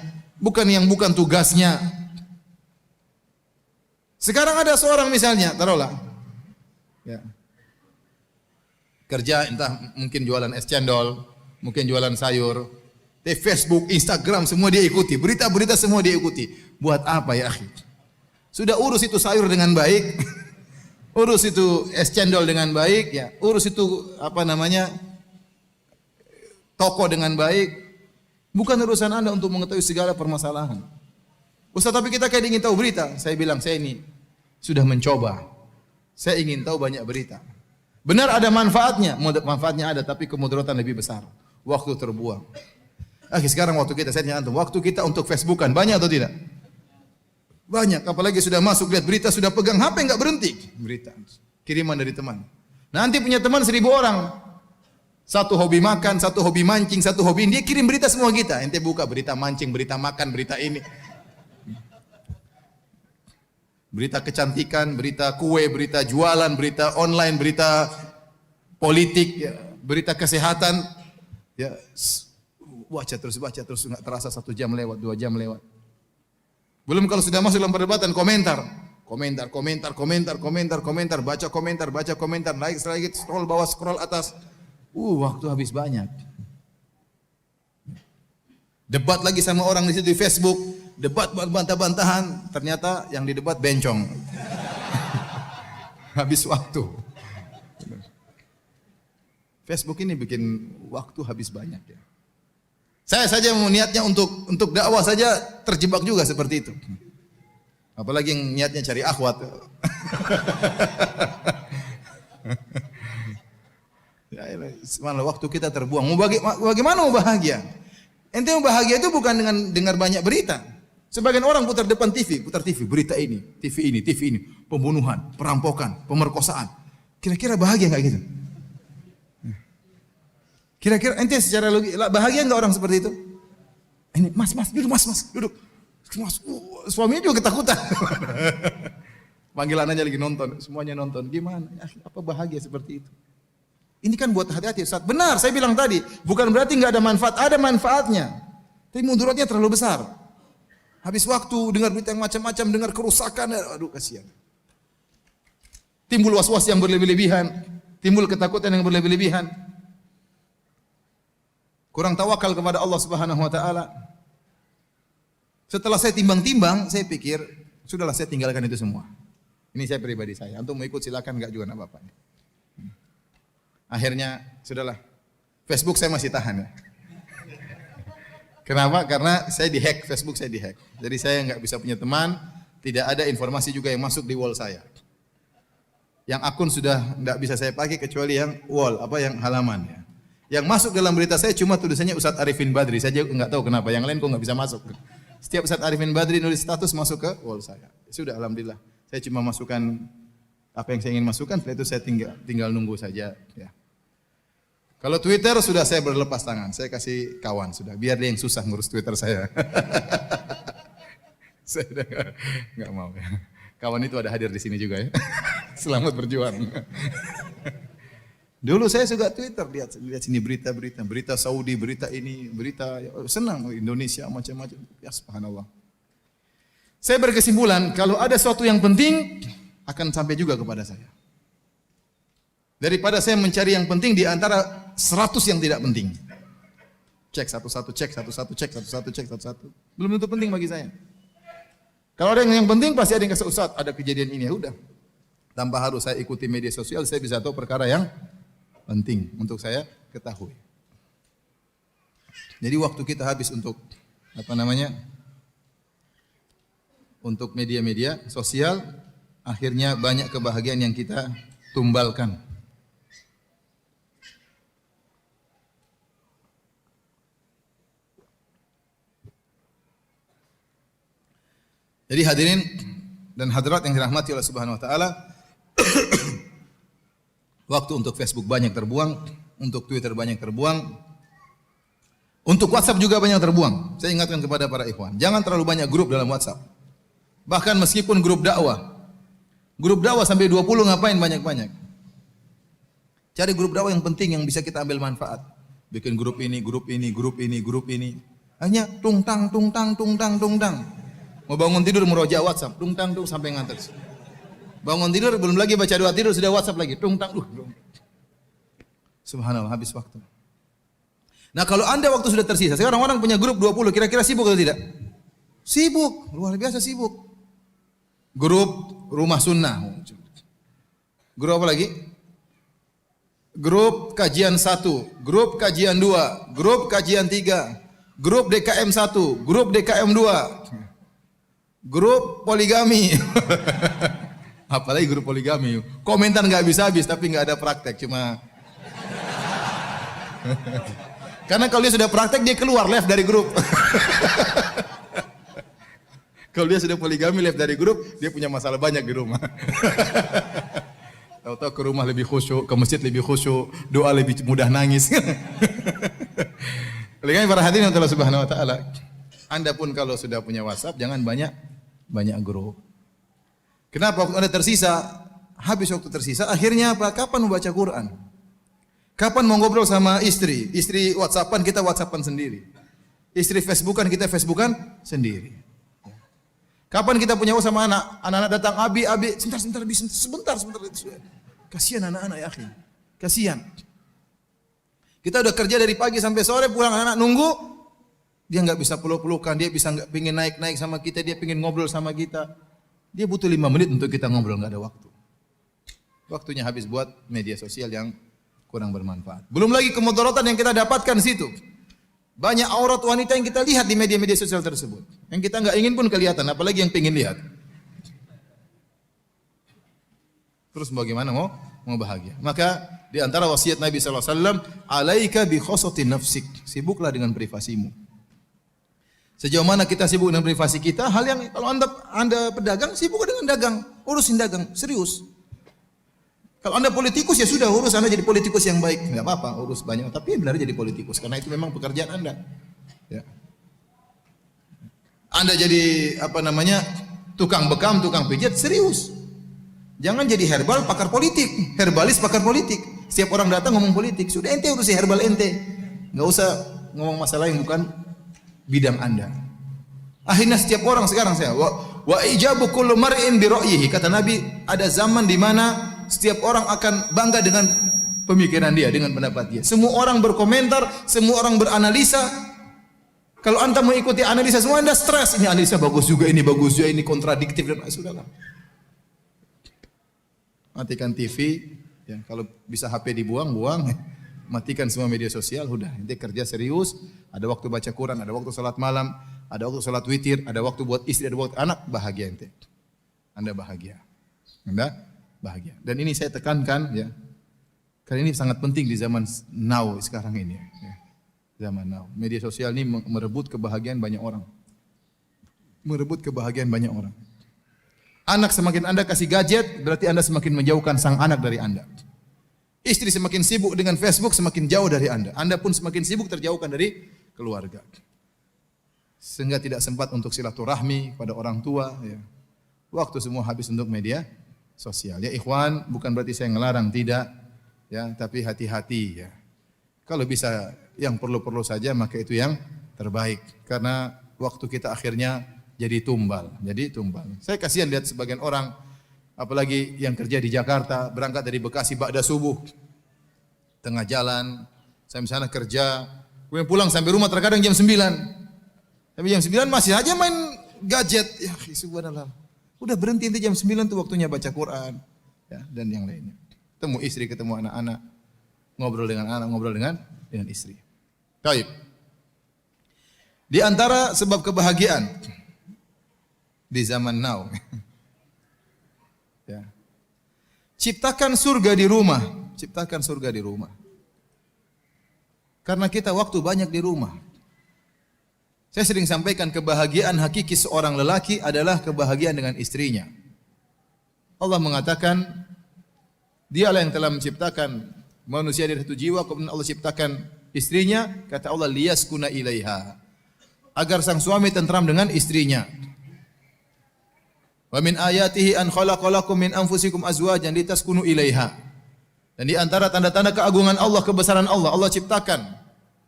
yang bukan tugasnya. Sekarang ada seorang misalnya, taruhlah, ya, kerja entah mungkin jualan es cendol, mungkin jualan sayur, di Facebook, Instagram semua dia ikuti, berita-berita semua dia ikuti. Buat apa ya akhi? Sudah urus itu sayur dengan baik, urus itu es cendol dengan baik, ya, urus itu toko dengan baik. Bukan urusan Anda untuk mengetahui segala permasalahan. Ustaz, tapi kita kayak ingin tahu berita. Saya bilang, saya ini sudah mencoba. Saya ingin tahu banyak berita. Benar ada manfaatnya. Manfaatnya ada, tapi kemudaratan lebih besar. Waktu terbuang. Sekarang waktu kita, saya tanya antum, waktu kita untuk Facebookan banyak atau tidak? Banyak. Apalagi sudah masuk lihat berita, sudah pegang HP enggak berhenti. Berita. Kiriman dari teman. Nanti punya teman 1000 orang. Satu hobi makan, satu hobi mancing, satu hobi ini. Dia kirim berita semua kita. Ente buka berita mancing, berita makan, berita ini. Berita kecantikan, berita kue, berita jualan, berita online, berita politik, ya, berita kesehatan. Ya, baca terus, nggak terasa 1 jam lewat, 2 jam lewat. Belum kalau sudah masuk dalam perdebatan, komentar, baca komentar, naik lagi, scroll bawah, scroll atas. Waktu habis banyak. Debat lagi sama orang di situ di Facebook, debat bantah-bantahan, ternyata yang didebat bencong. Habis waktu. Facebook ini bikin waktu habis banyak ya. Saya saja mau niatnya untuk dakwah saja terjebak juga seperti itu. Apalagi yang niatnya cari akhwat. Mana waktu kita terbuang. Bagaimana mau bahagia? Ente mau bahagia itu bukan dengan dengar banyak berita. Sebagian orang putar depan TV, berita ini, TV ini, pembunuhan, perampokan, pemerkosaan. Kira-kira bahagia enggak gitu? Kira-kira ente secara logis bahagia enggak orang seperti itu? Ini mas duduk mas duduk. Mas, suaminya juga ketakutan. Panggilan aja lagi nonton, semuanya nonton. Gimana? Apa bahagia seperti itu? Ini kan buat hati-hati Ustaz. Benar, saya bilang tadi, bukan berarti enggak ada manfaat, ada manfaatnya. Tapi mudaratnya terlalu besar. Habis waktu dengar berita yang macam-macam, dengar kerusakan, aduh kasihan. Timbul was-was yang berlebih-lebihan, timbul ketakutan yang berlebih-lebihan. Kurang tawakal kepada Allah Subhanahu wa taala. Setelah saya timbang-timbang, saya pikir, sudahlah saya tinggalkan itu semua. Ini saya pribadi saya. Antum mau ikut silakan, enggak juga enggak apa-apa. Akhirnya sudahlah. Facebook saya masih tahan ya. Kenapa? Karena saya dihack, Facebook saya dihack. Jadi saya enggak bisa punya teman, tidak ada informasi juga yang masuk di wall saya. Yang akun sudah enggak bisa saya pakai kecuali yang wall, yang halaman ya. Yang masuk dalam berita saya cuma tulisannya Ustaz Arifin Badri. Saya enggak tahu kenapa, yang lain kok enggak bisa masuk. Setiap Ustaz Arifin Badri nulis status masuk ke wall saya. Sudah alhamdulillah. Saya cuma masukkan apa yang saya ingin masukkan, setelah itu saya tinggal nunggu saja ya. Kalau Twitter sudah saya berlepas tangan, saya kasih kawan sudah, biar dia yang susah ngurus Twitter saya. Saya udah enggak mau ya. Kawan itu ada hadir di sini juga ya. Selamat berjuang. Dulu saya suka Twitter, lihat sini berita Saudi, berita ini, berita senang Indonesia macam-macam. Ya subhanallah. Saya berkesimpulan kalau ada sesuatu yang penting akan sampai juga kepada saya. Daripada saya mencari yang penting di antara 100 yang tidak penting. Cek satu-satu. Belum tentu penting bagi saya. Kalau ada yang penting pasti ada yang kasih Ustaz, ada kejadian ini ya udah. Tanpa harus saya ikuti media sosial, saya bisa tahu perkara yang penting untuk saya ketahui. Jadi waktu kita habis untuk untuk media-media sosial, akhirnya banyak kebahagiaan yang kita tumbalkan. Jadi hadirin dan hadirat yang dirahmati oleh Subhanahu wa taala, waktu untuk Facebook banyak terbuang, untuk Twitter banyak terbuang, untuk WhatsApp juga banyak terbuang. Saya ingatkan kepada para ikhwan, jangan terlalu banyak grup dalam WhatsApp. Bahkan meskipun grup dakwah sampai 20 ngapain banyak-banyak. Cari grup dakwah yang penting yang bisa kita ambil manfaat. Bikin grup ini. Hanya tungtang. Mau bangun tidur meroja WhatsApp, tungtang sampai ngantuk. Bangun tidur belum lagi baca doa tidur sudah WhatsApp lagi, tungtang. Subhanallah, habis waktu. Nah, kalau Anda waktu sudah tersisa, sekarang orang punya grup 20, kira-kira sibuk atau tidak? Sibuk, luar biasa sibuk. Grup rumah sunnah. Grup apa lagi? Grup kajian 1, grup kajian 2, grup kajian 3, grup DKM 1, grup DKM 2. Grup poligami. Apalagi grup poligami. Komentar nggak bisa habis tapi nggak ada praktek, cuma karena kalau dia sudah praktek dia keluar left dari grup. Kalau dia sudah poligami left dari grup, dia punya masalah banyak di rumah. Tahu-tahu ke rumah lebih khusyuk, ke masjid lebih khusyuk, doa lebih mudah nangis. Oleh karena para hadirin Allah Subhanahu wa taala, Anda pun kalau sudah punya WhatsApp jangan banyak grup. Kenapa waktu Anda tersisa, habis waktu tersisa, akhirnya apa? Kapan membaca Quran? Kapan mau ngobrol sama istri? Istri WhatsAppan, kita WhatsAppan sendiri. Istri Facebookan, kita Facebookan sendiri. Kapan kita punya sama anak? Anak-anak datang, abi, sebentar. Kasihan anak-anak ya akhi. Kasihan. Kita udah kerja dari pagi sampai sore, pulang anak-anak nunggu, dia nggak bisa peluk-pelukan, dia bisa nggak pingin naik sama kita, dia pingin ngobrol sama kita. Dia butuh 5 menit untuk kita ngobrol, nggak ada waktu. Waktunya habis buat media sosial yang kurang bermanfaat. Belum lagi kemudaratan yang kita dapatkan di situ. Banyak aurat wanita yang kita lihat di media-media sosial tersebut. Yang kita nggak ingin pun kelihatan, apalagi yang pingin lihat. Terus bagaimana mau bahagia? Maka di antara wasiat Nabi sallallahu alaihi wasallam, "Alaika bi khosati nafsik." Sibuklah dengan privasimu. Sejauh mana kita sibuk dengan privasi kita, hal yang kalau Anda pedagang, sibuk dengan dagang, urusin dagang, serius. Kalau Anda politikus ya sudah, urus Anda jadi politikus yang baik. Enggak apa-apa, urus banyak, tapi benar jadi politikus karena itu memang pekerjaan Anda. Ya. Anda jadi tukang bekam, tukang pijat, serius. Jangan jadi herbal pakar politik, herbalis pakar politik. Setiap orang datang ngomong politik, sudah ente urusi herbal ente. Enggak usah ngomong masalah yang bukan bidang Anda. Akhirnya setiap orang sekarang wa ijabu kullu mar'in bi ra'yihi, kata Nabi, ada zaman di mana setiap orang akan bangga dengan pemikiran dia, dengan pendapat dia. Semua orang berkomentar, semua orang beranalisa. Kalau Anda mau ikuti analisa semua, Anda stres. Ini analisa bagus juga, ini bagus juga, ini kontradiktif dan sudahlah. Matikan TV, ya, kalau bisa HP dibuang, buang. Matikan semua media sosial, udah. Ente kerja serius, ada waktu baca Quran, ada waktu salat malam, ada waktu salat witir, ada waktu buat istri, ada waktu anak, bahagia ente. Anda bahagia. Anda bahagia. Dan ini saya tekankan ya. Karena ini sangat penting di zaman now sekarang ini ya. Zaman now. Media sosial ini merebut kebahagiaan banyak orang. Merebut kebahagiaan banyak orang. Anak semakin Anda kasih gadget, berarti Anda semakin menjauhkan sang anak dari Anda. Istri semakin sibuk dengan Facebook, semakin jauh dari Anda. Anda pun semakin sibuk terjauhkan dari keluarga. Sehingga tidak sempat untuk silaturahmi pada orang tua ya. Waktu semua habis untuk media sosial. Ya ikhwan, bukan berarti saya ngelarang, tidak. Ya, tapi hati-hati ya. Kalau bisa yang perlu-perlu saja, maka itu yang terbaik. Karena waktu kita akhirnya jadi tumbal. Saya kasihan lihat sebagian orang, apalagi yang kerja di Jakarta, berangkat dari Bekasi ba'da subuh. Tengah jalan, saya misalnya kerja, kemudian pulang sampai rumah terkadang jam 9. Tapi jam 9 masih aja main gadget. Ya, subhanallah. Udah berhenti nanti jam 9 tuh waktunya baca Quran ya, dan yang lainnya. Ketemu istri, ketemu anak-anak, ngobrol dengan anak, ngobrol dengan istri. Baik. Di antara sebab kebahagiaan di zaman now. Ya. Ciptakan surga di rumah, ciptakan surga di rumah. Karena kita waktu banyak di rumah. Saya sering sampaikan kebahagiaan hakiki seorang lelaki adalah kebahagiaan dengan istrinya. Allah mengatakan, dialah yang telah menciptakan manusia dari satu jiwa, kemudian Allah ciptakan istrinya, kata Allah liyaskuna ilaiha. Agar sang suami tentram dengan istrinya. Wa min ayatihi an khalaqalakum min anfusikum azwajan litaskunu ilaiha. Dan di antara tanda-tanda keagungan Allah, kebesaran Allah, Allah ciptakan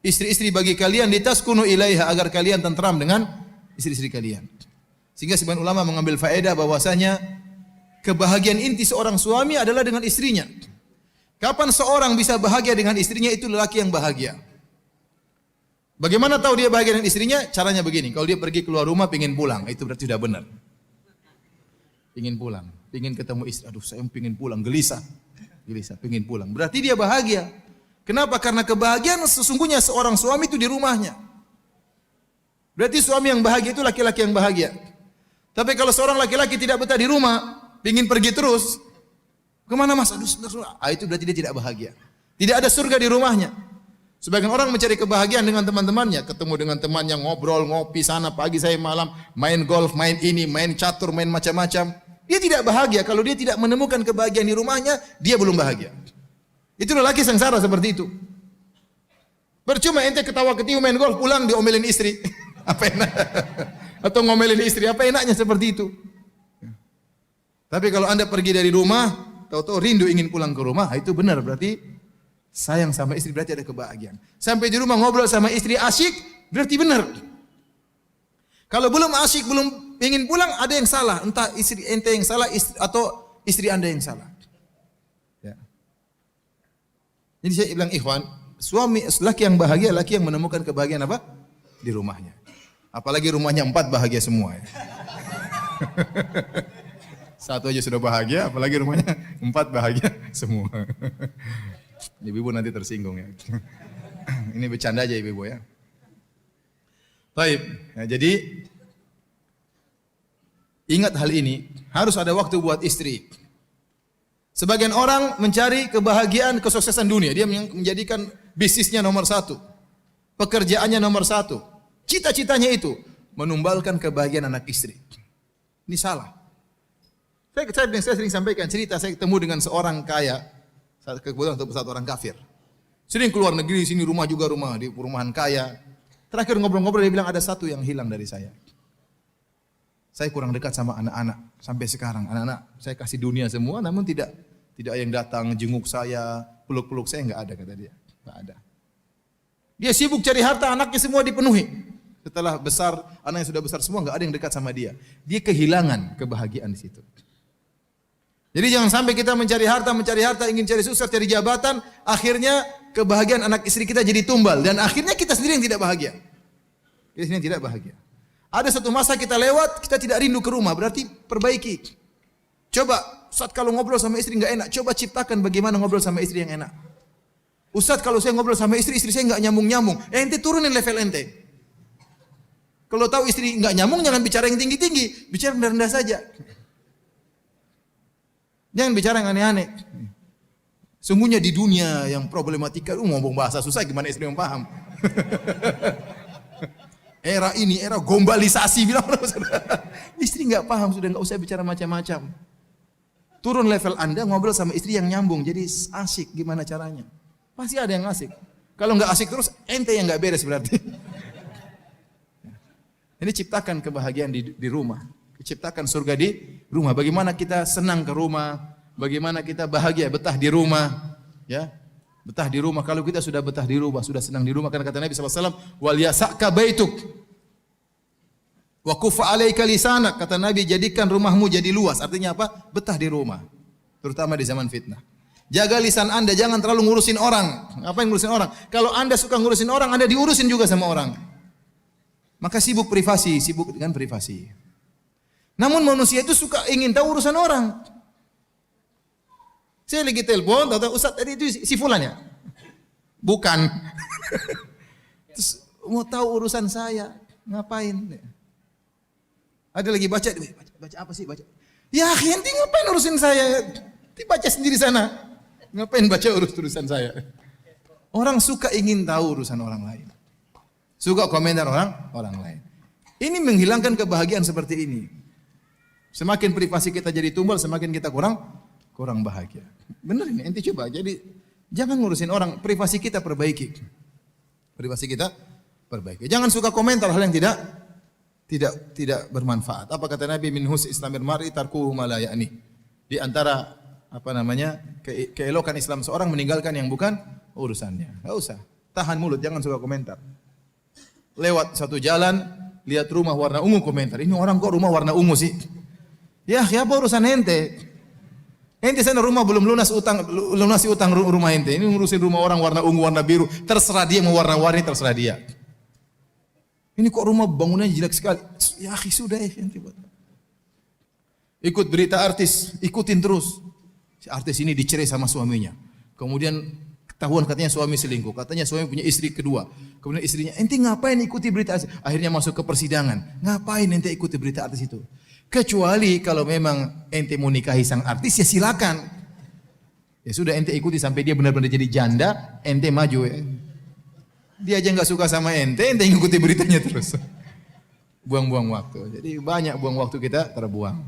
istri-istri bagi kalian litaskunu ilaiha, agar kalian tentram dengan istri-istri kalian. Sehingga sebagian ulama mengambil faedah bahwasanya kebahagiaan inti seorang suami adalah dengan istrinya. Kapan seorang bisa bahagia dengan istrinya, itu lelaki yang bahagia. Bagaimana tahu dia bahagia dengan istrinya? Caranya begini, kalau dia pergi keluar rumah pingin pulang, itu berarti sudah benar. Pingin pulang, pingin ketemu istri, aduh saya pingin pulang, gelisah, pingin pulang. Berarti dia bahagia. Kenapa? Karena kebahagiaan sesungguhnya seorang suami itu di rumahnya. Berarti suami yang bahagia itu laki-laki yang bahagia. Tapi kalau seorang laki-laki tidak betah di rumah, pingin pergi terus, kemana mas? Aduh, itu berarti dia tidak bahagia. Tidak ada surga di rumahnya. Sebagian orang mencari kebahagiaan dengan teman-temannya, ketemu dengan temannya, ngobrol, ngopi sana pagi saya malam, main golf, main ini, main catur, main macam-macam. Dia tidak bahagia. Kalau dia tidak menemukan kebahagiaan di rumahnya, dia belum bahagia. Itu lelaki sengsara seperti itu. Percuma ente ketawa-ketiwi main golf, pulang diomelin istri. Apa enak? Atau ngomelin istri, apa enaknya seperti itu? Tapi kalau Anda pergi dari rumah, tahu-tahu rindu ingin pulang ke rumah, itu benar, berarti sayang sama istri, berarti ada kebahagiaan. Sampai di rumah ngobrol sama istri asyik, berarti benar. Kalau belum asyik, belum ingin pulang, ada yang salah. Entah istri ente yang salah atau istri Anda yang salah. Ya. Jadi saya bilang ikhwan, suami laki yang bahagia, laki yang menemukan kebahagiaan apa? Di rumahnya. Apalagi rumahnya 4 bahagia semua ya. Satu aja sudah bahagia, apalagi rumahnya 4 bahagia semua. Ibu-ibu nanti tersinggung ya. Ini bercanda aja ibu-ibu ya. Baik, ya, jadi ingat hal ini, harus ada waktu buat istri. Sebagian orang mencari kebahagiaan, kesuksesan dunia, dia menjadikan bisnisnya nomor 1, pekerjaannya nomor 1, cita-citanya itu menumbalkan kebahagiaan anak istri. Ini salah. Saya sering sampaikan cerita, saya ketemu dengan seorang kaya, kebetulan satu orang kafir. Sering keluar negeri, sini rumah juga rumah, di perumahan kaya. Terakhir ngobrol-ngobrol dia bilang ada satu yang hilang dari saya. Saya kurang dekat sama anak-anak sampai sekarang. Anak-anak saya kasih dunia semua, namun tidak yang datang jenguk saya, peluk-peluk saya, enggak ada kata dia. Enggak ada. Dia sibuk cari harta, anaknya semua dipenuhi. Setelah besar, anak yang sudah besar semua enggak ada yang dekat sama dia. Dia kehilangan kebahagiaan di situ. Jadi jangan sampai kita mencari harta, ingin cari sukses, cari jabatan, akhirnya kebahagiaan anak istri kita jadi tumbal dan akhirnya kita sendiri yang tidak bahagia. Kita sendiri yang tidak bahagia. Ada satu masa kita lewat, kita tidak rindu ke rumah, berarti perbaiki. Coba, Ustaz kalau ngobrol sama istri enggak enak, coba ciptakan bagaimana ngobrol sama istri yang enak. Ustaz kalau saya ngobrol sama istri saya enggak nyambung-nyambung. Ente turunin level ente. Kalau tahu istri enggak nyambung, jangan bicara yang tinggi-tinggi, bicara rendah-rendah saja. Jangan bicara yang aneh-aneh. Sungguhnya di dunia yang problematika, ngomong bahasa susah gimana istri yang paham. Era ini era globalisasi bilang istri nggak paham, sudah nggak usah bicara macam-macam. Turun level Anda, ngobrol sama istri yang nyambung, jadi asik gimana caranya. Pasti ada yang asik. Kalau nggak asik terus ente yang nggak beres berarti. Ini ciptakan kebahagiaan di rumah. Ciptakan surga di rumah. Bagaimana kita senang ke rumah, bagaimana kita bahagia betah di rumah, ya. Betah di rumah. Kalau kita sudah betah di rumah, sudah senang di rumah, karena kata Nabi SAW, wal yasaka baituk wa kufa alaika lisanak. Kata Nabi, jadikan rumahmu jadi luas. Artinya apa? Betah di rumah. Terutama di zaman fitnah. Jaga lisan Anda, jangan terlalu ngurusin orang. Ngapain ngurusin orang? Kalau Anda suka ngurusin orang, Anda diurusin juga sama orang. Maka sibuk dengan privasi. Namun manusia itu suka ingin tahu urusan orang. Saya lagi telepon, tahu Ustaz tadi itu si fulan ya? Bukan. Terus mau tahu urusan saya, ngapain? Ada lagi baca apa sih baca? Ya, ente ngapain urusin saya? Baca sendiri sana. Ngapain baca urusan saya? Orang suka ingin tahu urusan orang lain. Suka komentar orang lain. Ini menghilangkan kebahagiaan seperti ini. Semakin privasi kita jadi tumbal, semakin kita kurang bahagia. Benar ini, ente coba. Jadi jangan ngurusin orang, privasi kita perbaiki. Privasi kita perbaiki. Jangan suka komentar hal yang tidak bermanfaat. Apa kata Nabi, min husni islamil mar'i tarkuhu ma la ya'ni. Di antara keelokan Islam seorang meninggalkan yang bukan urusannya. Enggak usah. Tahan mulut, jangan suka komentar. Lewat satu jalan, lihat rumah warna ungu, komentar. Ini orang kok rumah warna ungu sih? Ya, apa urusan ente? Ente sana rumah belum lunasi utang rumah ente. Ini ngurusin rumah orang warna ungu, warna biru. Terserah dia mau warna-warni, terserah dia. Ini kok rumah bangunannya jelek sekali. Ya, sudah ente buat. Ikut berita artis, ikutin terus. Si artis ini dicerai sama suaminya. Kemudian ketahuan katanya suami selingkuh. Katanya suami punya istri kedua. Kemudian istrinya, ente ngapain ikuti berita artis? Akhirnya masuk ke persidangan. Ngapain ente ikuti berita artis itu? Kecuali kalau memang ente mau nikahi sang artis, ya silakan. Ya sudah, ente ikuti sampai dia benar-benar jadi janda, ente maju. Ya. Dia aja nggak suka sama ente ngikuti beritanya terus. Buang-buang waktu. Jadi banyak buang waktu kita terbuang.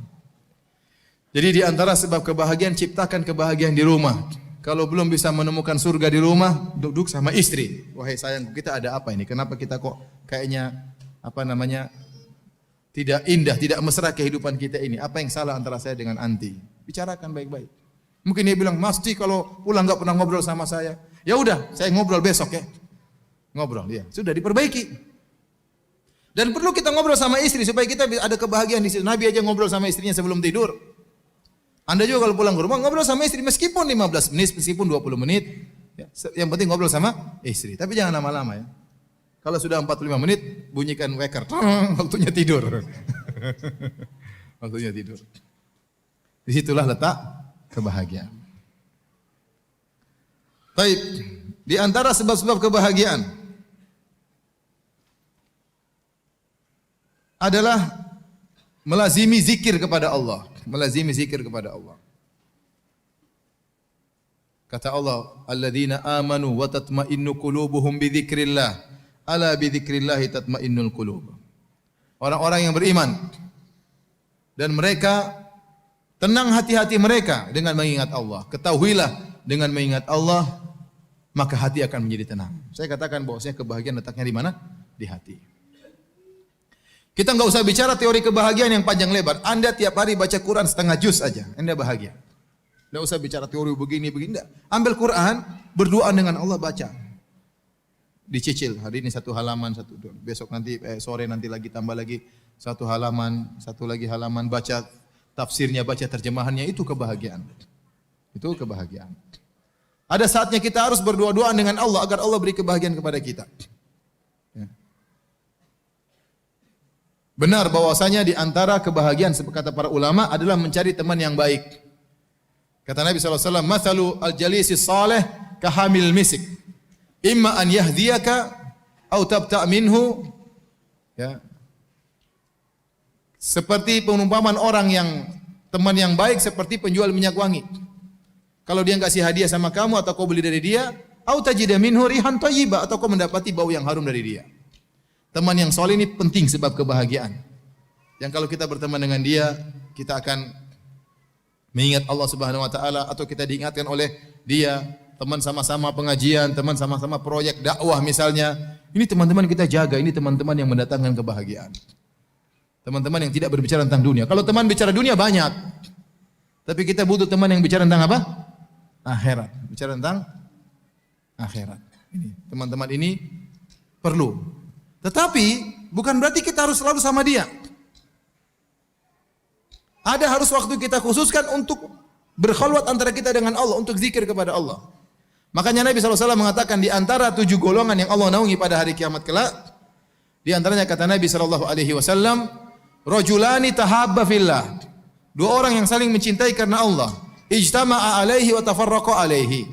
Jadi di antara sebab kebahagiaan, ciptakan kebahagiaan di rumah. Kalau belum bisa menemukan surga di rumah, duduk sama istri. Wahai sayangku, kita ada apa ini? Kenapa kita kok kayaknya tidak indah, tidak mesra kehidupan kita ini. Apa yang salah antara saya dengan anti? Bicarakan baik-baik. Mungkin dia bilang, Mas Ti kalau pulang nggak pernah ngobrol sama saya. Ya udah, saya ngobrol besok ya. Ngobrol, ya. Sudah diperbaiki. Dan perlu kita ngobrol sama istri supaya kita ada kebahagiaan di situ. Nabi aja ngobrol sama istrinya sebelum tidur. Anda juga kalau pulang ke rumah ngobrol sama istri meskipun 15 menit, meskipun 20 menit. Ya. Yang penting ngobrol sama istri. Tapi jangan lama-lama ya. Kalau sudah 45 menit, bunyikan wecker. Waktunya tidur. Waktunya tidur. Disitulah letak kebahagiaan. Baik. Di antara sebab-sebab kebahagiaan adalah melazimi zikir kepada Allah. Melazimi zikir kepada Allah. Kata Allah, alladzina amanu wa tatma'innu qulubuhum bi dzikrillah. Ala bi dzikrillahi tatma'innul qulub. Orang-orang yang beriman dan mereka Tenang hati-hati mereka dengan mengingat Allah. Ketahuilah dengan mengingat Allah, maka hati akan menjadi tenang. Saya katakan bahwasanya kebahagiaan letaknya di mana? Di hati. Kita enggak usah bicara teori kebahagiaan yang panjang lebar. Anda tiap hari baca Quran setengah juz aja, Anda bahagia. Enggak usah bicara teori begini, enggak. Ambil Quran, berdoa dengan Allah, baca. Dicicil, hari ini satu halaman, besok nanti sore nanti lagi tambah lagi satu lagi halaman, baca tafsirnya, baca terjemahannya, itu kebahagiaan. Itu kebahagiaan. Ada saatnya kita harus berdoa-doa dengan Allah agar Allah beri kebahagiaan kepada kita. Ya. Benar bahwasanya di antara kebahagiaan kata para ulama adalah mencari teman yang baik. Kata Nabi SAW, "Mathalu al-jalisi salih kahamil misik. Imma an yahdiyaka atau tabta' minhu." Ya. Seperti perumpamaan orang yang teman yang baik seperti penjual minyak wangi. Kalau dia kasih hadiah sama kamu atau kau beli dari dia, atau tajida minhu rihan thayyibah, atau kau mendapati bau yang harum dari dia. Teman yang soleh ini penting sebab kebahagiaan. Yang kalau kita berteman dengan dia, kita akan mengingat Allah Subhanahu wa taala, atau kita diingatkan oleh dia, teman sama-sama pengajian, teman sama-sama proyek dakwah misalnya. Ini teman-teman kita jaga, ini teman-teman yang mendatangkan kebahagiaan. Teman-teman yang tidak berbicara tentang dunia. Kalau teman bicara dunia banyak. Tapi kita butuh teman yang bicara tentang apa? Akhirat. Bicara tentang akhirat. Ini, teman-teman ini perlu. Tetapi bukan berarti kita harus selalu sama dia. Ada harus waktu kita khususkan untuk berkhalwat antara kita dengan Allah, untuk zikir kepada Allah. Makanya Nabi SAW mengatakan di antara 7 golongan yang Allah naungi pada hari kiamat kelak, di antaranya kata Nabi SAW, rajulani tahabba fillah. 2 orang yang saling mencintai karena Allah. Ijtama'a alaihi wa tafarraqa alaihi.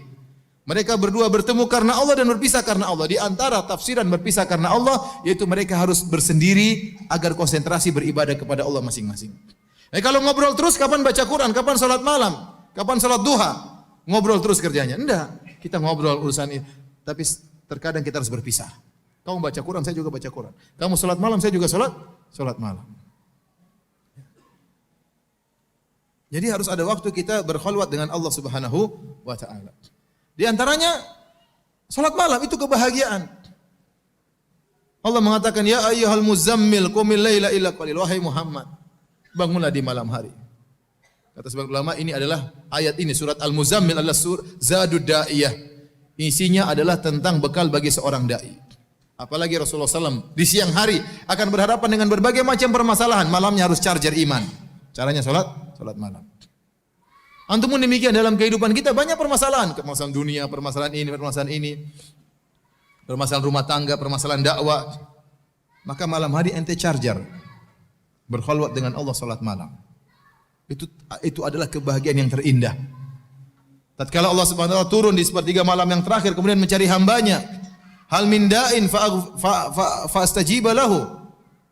Mereka berdua bertemu karena Allah dan berpisah karena Allah. Di antara tafsiran berpisah karena Allah, yaitu mereka harus bersendiri agar konsentrasi beribadah kepada Allah masing-masing. Kalau ngobrol terus, kapan baca Quran, kapan salat malam, kapan salat duha, ngobrol terus kerjanya. Enggak, kita ngobrol urusan ini. Tapi terkadang kita harus berpisah. Kamu baca Quran, saya juga baca Quran. Kamu salat malam, saya juga salat malam. Jadi harus ada waktu kita berkhalwat dengan Allah Subhanahu wa taala. Di antaranya salat malam, itu kebahagiaan. Allah mengatakan, ya ayyuhal muzammil qumil laila illa qalil. Wahai Muhammad, bangunlah di malam hari. Kata sebagian ulama, ini adalah ayat ini, surat Al-Muzammil adalah Zadud Da'iyah. Isinya adalah tentang bekal bagi seorang dai. Apalagi Rasulullah SAW di siang hari akan berhadapan dengan berbagai macam permasalahan. Malamnya harus charger iman. Caranya salat malam. Antum pun demikian, dalam kehidupan kita banyak permasalahan, permasalahan dunia, permasalahan ini, permasalahan rumah tangga, permasalahan dakwah. Maka malam hari ente charger, berkhalwat dengan Allah, salat malam. Itu adalah kebahagiaan yang terindah. Tatkala Allah Subhanahu wa taala turun di sepertiga malam yang terakhir, kemudian mencari hambanya. Hal min da'in fa'astajiba lahu.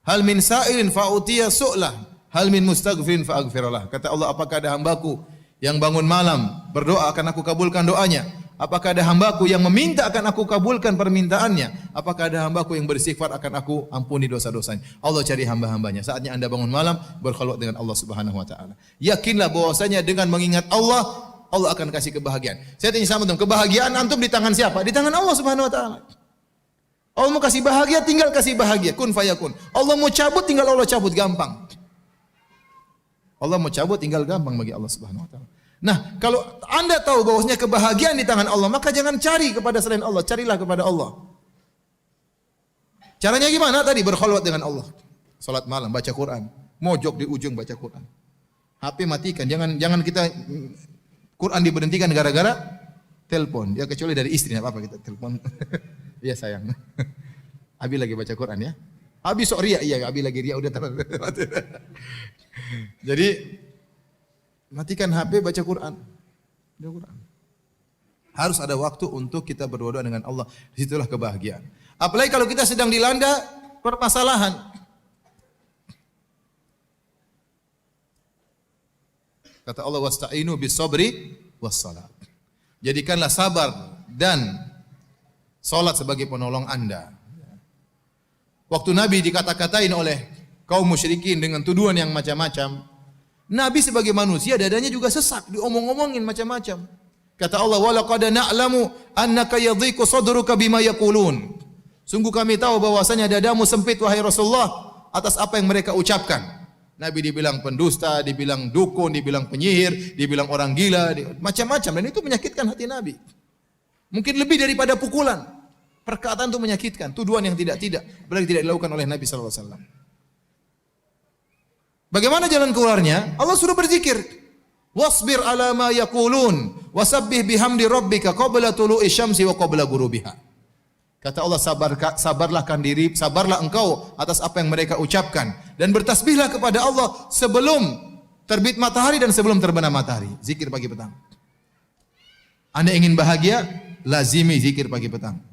Hal min sa'ilin fa'utiya su'lah. Hal min mustaghfirin fa'aghfiralah. Kata Allah, apakah ada hambaku yang bangun malam berdoa akan aku kabulkan doanya? Apakah ada hambaku yang meminta akan aku kabulkan permintaannya? Apakah ada hambaku yang beristighfar akan aku ampuni dosa-dosanya? Allah cari hamba-hambanya. Saatnya anda bangun malam berkhalwat dengan Allah Subhanahu wa taala. Yakinlah bahwasanya dengan mengingat Allah, Allah akan kasih kebahagiaan. Saya tanya sama teman, kebahagiaan antum di tangan siapa? Di tangan Allah Subhanahu wa taala. Allah mau kasih bahagia, tinggal kasih bahagia. Kun fayakun. Allah mau cabut, tinggal Allah cabut, gampang. Allah mau cabut, tinggal gampang bagi Allah Subhanahu wa taala. Nah, kalau anda tahu bahwasanya kebahagiaan di tangan Allah, maka jangan cari kepada selain Allah, carilah kepada Allah. Caranya gimana tadi? Berkhalwat dengan Allah. Salat malam, baca Quran. Mojok di ujung baca Quran. HP matikan, jangan kita Quran diberhentikan gara-gara telepon. Ya kecuali dari istri, enggak apa-apa kita telepon. Iya sayang. Abi lagi baca Quran ya. Abi sok ria, iya Abi lagi ria udah terlalu. Jadi matikan HP, baca Quran. Harus ada waktu untuk kita berdoa dengan Allah. Disitulah kebahagiaan. Apalagi kalau kita sedang dilanda permasalahan. Kata Allah, wasta'inu bis-sabri was-salat. Jadikanlah sabar dan salat sebagai penolong anda. Waktu Nabi dikata-katain oleh kaum musyrikin dengan tuduhan yang macam-macam, Nabi sebagai manusia dadanya juga sesak, diomong-omongin macam-macam. Kata Allah, "Wa laqad na'lamu annaka yadhiqu sadruka bima yaqulun." Sungguh kami tahu bahwasanya dadamu sempit wahai Rasulullah atas apa yang mereka ucapkan. Nabi dibilang pendusta, dibilang dukun, dibilang penyihir, dibilang orang gila, macam-macam, dan itu menyakitkan hati Nabi. Mungkin lebih daripada pukulan. Perkataan itu menyakitkan, tuduhan yang tidak-tidak, apalagi tidak dilakukan oleh Nabi sallallahu alaihi wasallam. Bagaimana jalan keluarnya? Allah suruh berzikir. Wasbir ala ma yaqulun wasabbih bihamdi rabbika qabla tulu'i syamsi wa qabla ghurubiha. Kata Allah, sabarlah engkau atas apa yang mereka ucapkan dan bertasbihlah kepada Allah sebelum terbit matahari dan sebelum terbenam matahari. Zikir pagi petang. Anda ingin bahagia, lazimi zikir pagi petang.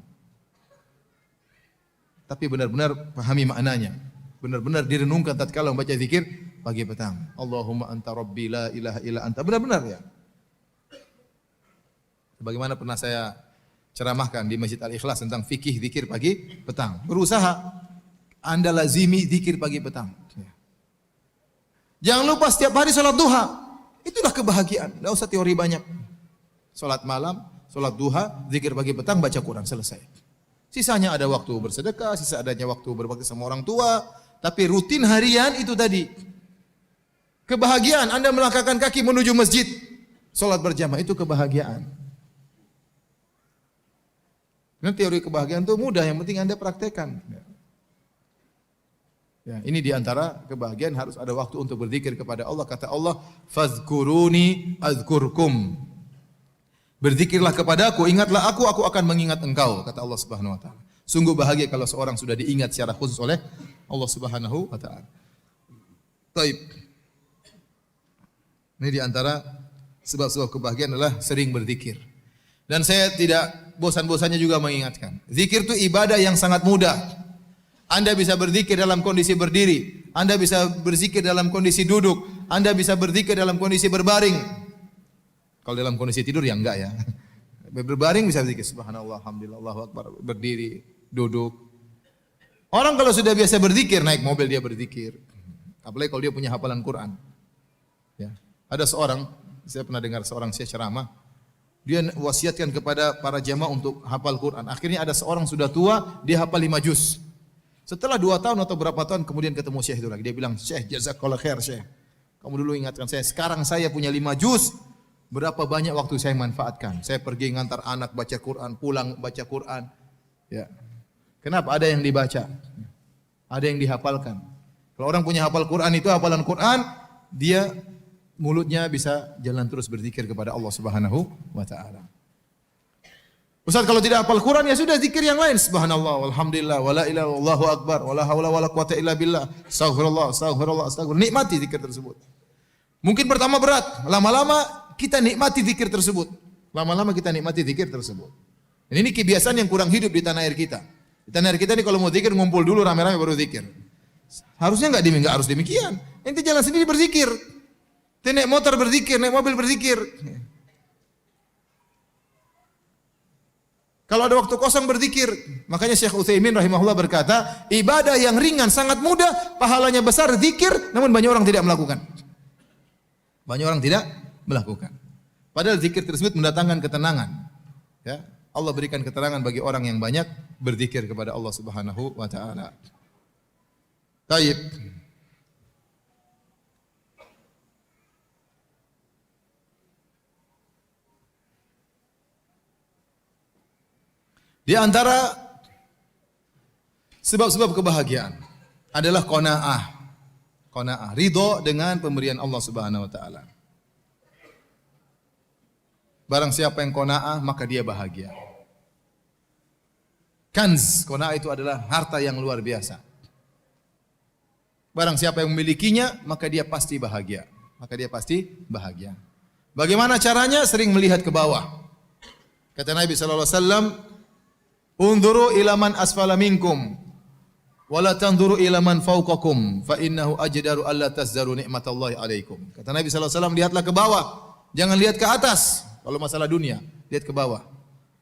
Tapi benar-benar pahami maknanya. Benar-benar direnungkan tatkala membaca zikir pagi petang. Allahumma anta rabbi la ilaha illa anta. Benar-benar ya. Bagaimana pernah saya ceramahkan di Masjid Al-Ikhlas tentang fikih zikir pagi petang. Berusaha Anda lazimi zikir pagi petang. Jangan lupa setiap hari salat duha. Itulah kebahagiaan. Enggak usah teori banyak. Salat malam, salat duha, zikir pagi petang, baca Quran, selesai. Sisanya ada waktu bersedekah, sisa adanya waktu berbakti sama orang tua, tapi rutin harian itu tadi. Kebahagiaan Anda melangkahkan kaki menuju masjid, salat berjamaah, itu kebahagiaan. Karena teori kebahagiaan itu mudah, yang penting Anda praktekkan. Ya, ini diantara kebahagiaan, harus ada waktu untuk berzikir kepada Allah. Kata Allah, "Fazkuruni azkurkum." Berzikirlah kepadaku, ingatlah aku akan mengingat engkau, kata Allah Subhanahu wa taala. Sungguh bahagia kalau seorang sudah diingat secara khusus oleh Allah Subhanahu wa taala. Baik. Ini diantara sebab-sebab kebahagiaan adalah sering berzikir. Dan saya tidak bosan-bosannya juga mengingatkan. Zikir itu ibadah yang sangat mudah. Anda bisa berzikir dalam kondisi berdiri. Anda bisa berzikir dalam kondisi duduk. Anda bisa berzikir dalam kondisi berbaring. Kalau dalam kondisi tidur ya enggak ya. Berbaring bisa berzikir. Subhanallah, alhamdulillah, Allahu akbar. Berdiri, duduk. Orang kalau sudah biasa berzikir, naik mobil dia berzikir. Apalagi kalau dia punya hafalan Quran. Ya. Ada seorang, saya pernah dengar seorang ceramah. Dia wasiatkan kepada para jamaah untuk hafal Quran. Akhirnya ada seorang sudah tua, dia hafal 5 juz. Setelah 2 tahun atau berapa tahun kemudian ketemu Syekh itu lagi. Dia bilang, "Syekh, jazakallah khair, Syekh. Kamu dulu ingatkan saya, sekarang saya punya 5 juz. Berapa banyak waktu saya manfaatkan. Saya pergi ngantar anak baca Quran, pulang baca Quran." Ya. Kenapa? Ada yang dibaca. Ada yang dihafalkan. Kalau orang punya hafal Quran itu, hafalan Quran, dia mulutnya bisa jalan terus berzikir kepada Allah Subhanahu wa taala. Ustaz, kalau tidak hafal Quran ya sudah zikir yang lain. Subhanallah, walhamdulillah, wala ilaha illallah, Allahu akbar, wala haula wala quwata illa billah. Astaghfirullah, astaghfirullah, astaghfirullah. Nikmati zikir tersebut. Mungkin pertama berat, lama-lama kita nikmati zikir tersebut. Lama-lama kita nikmati zikir tersebut. Dan ini kebiasaan yang kurang hidup di tanah air kita. Di tanah air kita ini kalau mau zikir ngumpul dulu rame-rame baru zikir. Harusnya enggak harus demikian. Ente jalan sendiri berzikir. Naik motor berzikir, naik mobil berzikir. Kalau ada waktu kosong berzikir. Makanya Syekh Utsaimin rahimahullah berkata, ibadah yang ringan sangat mudah, pahalanya besar, zikir, namun banyak orang tidak melakukan. Banyak orang tidak melakukan. Padahal zikir tersebut mendatangkan ketenangan. Ya, Allah berikan keterangan bagi orang yang banyak berzikir kepada Allah Subhanahu wa taala. Baik. Di antara sebab-sebab kebahagiaan adalah qanaah. Qanaah, ridho dengan pemberian Allah Subhanahu wa taala. Barang siapa yang qanaah, maka dia bahagia. Kanz, qanaah itu adalah harta yang luar biasa. Barang siapa yang memilikinya, maka dia pasti bahagia. Maka dia pasti bahagia. Bagaimana caranya? Sering melihat ke bawah. Kata Nabi sallallahu alaihi wasallam, "Unzuru ila man asfala minkum wa la tanzuru ila man fawqakum fa innahu ajdaru alla tazdaru nikmatallahi alaikum." Kata Nabi sallallahu alaihi wasallam, lihatlah ke bawah, jangan lihat ke atas. Kalau masalah dunia, lihat ke bawah.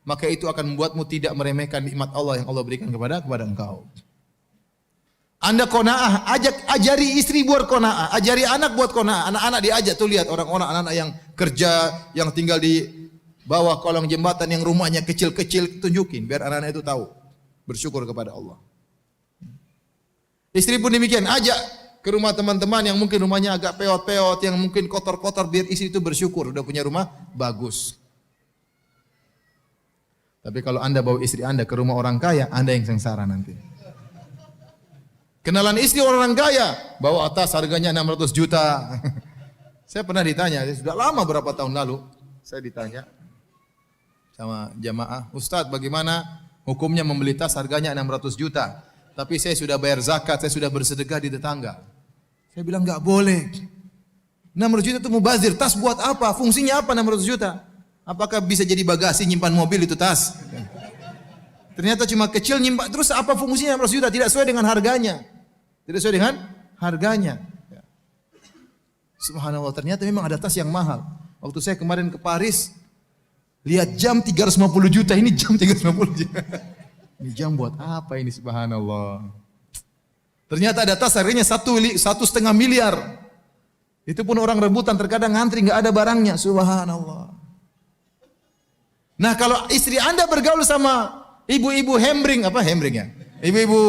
Maka itu akan membuatmu tidak meremehkan nikmat Allah yang Allah berikan kepada engkau. Anda qanaah, ajari istri buat qanaah, ajari anak buat qanaah. Anak-anak diajak tuh, lihat orang-orang anak-anak yang kerja, yang tinggal di bawah kolong jembatan, yang rumahnya kecil-kecil, tunjukin biar anak-anak itu tahu bersyukur kepada Allah. Istri pun demikian, ajak ke rumah teman-teman yang mungkin rumahnya agak peot-peot, yang mungkin kotor-kotor, biar istri itu bersyukur udah punya rumah bagus. Tapi kalau Anda bawa istri Anda ke rumah orang kaya, Anda yang sengsara nanti. Kenalan istri orang kaya, bawa tas harganya 600 juta. Saya pernah ditanya, sudah lama berapa tahun lalu, saya ditanya sama jamaah, Ustadz bagaimana hukumnya membeli tas harganya 600 juta, tapi saya sudah bayar zakat, saya sudah bersedekah di tetangga. Saya bilang enggak boleh. 600 juta itu mubazir, tas buat apa? Fungsinya apa 600 juta? Apakah bisa jadi bagasi nyimpan mobil itu tas? Ternyata cuma kecil nyimpan, terus apa fungsinya 600 juta? Tidak sesuai dengan harganya. Tidak sesuai dengan harganya. Subhanallah, ternyata memang ada tas yang mahal. Waktu saya kemarin ke Paris, lihat jam 350 juta, ini jam 350 juta. Ini jam buat apa ini, subhanallah. Ternyata ada tas harganya 1,5 miliar. Itu pun orang rebutan, terkadang ngantri nggak ada barangnya, subhanallah. Nah, kalau istri Anda bergaul sama ibu-ibu hembring, apa hembring ya? Ibu-ibu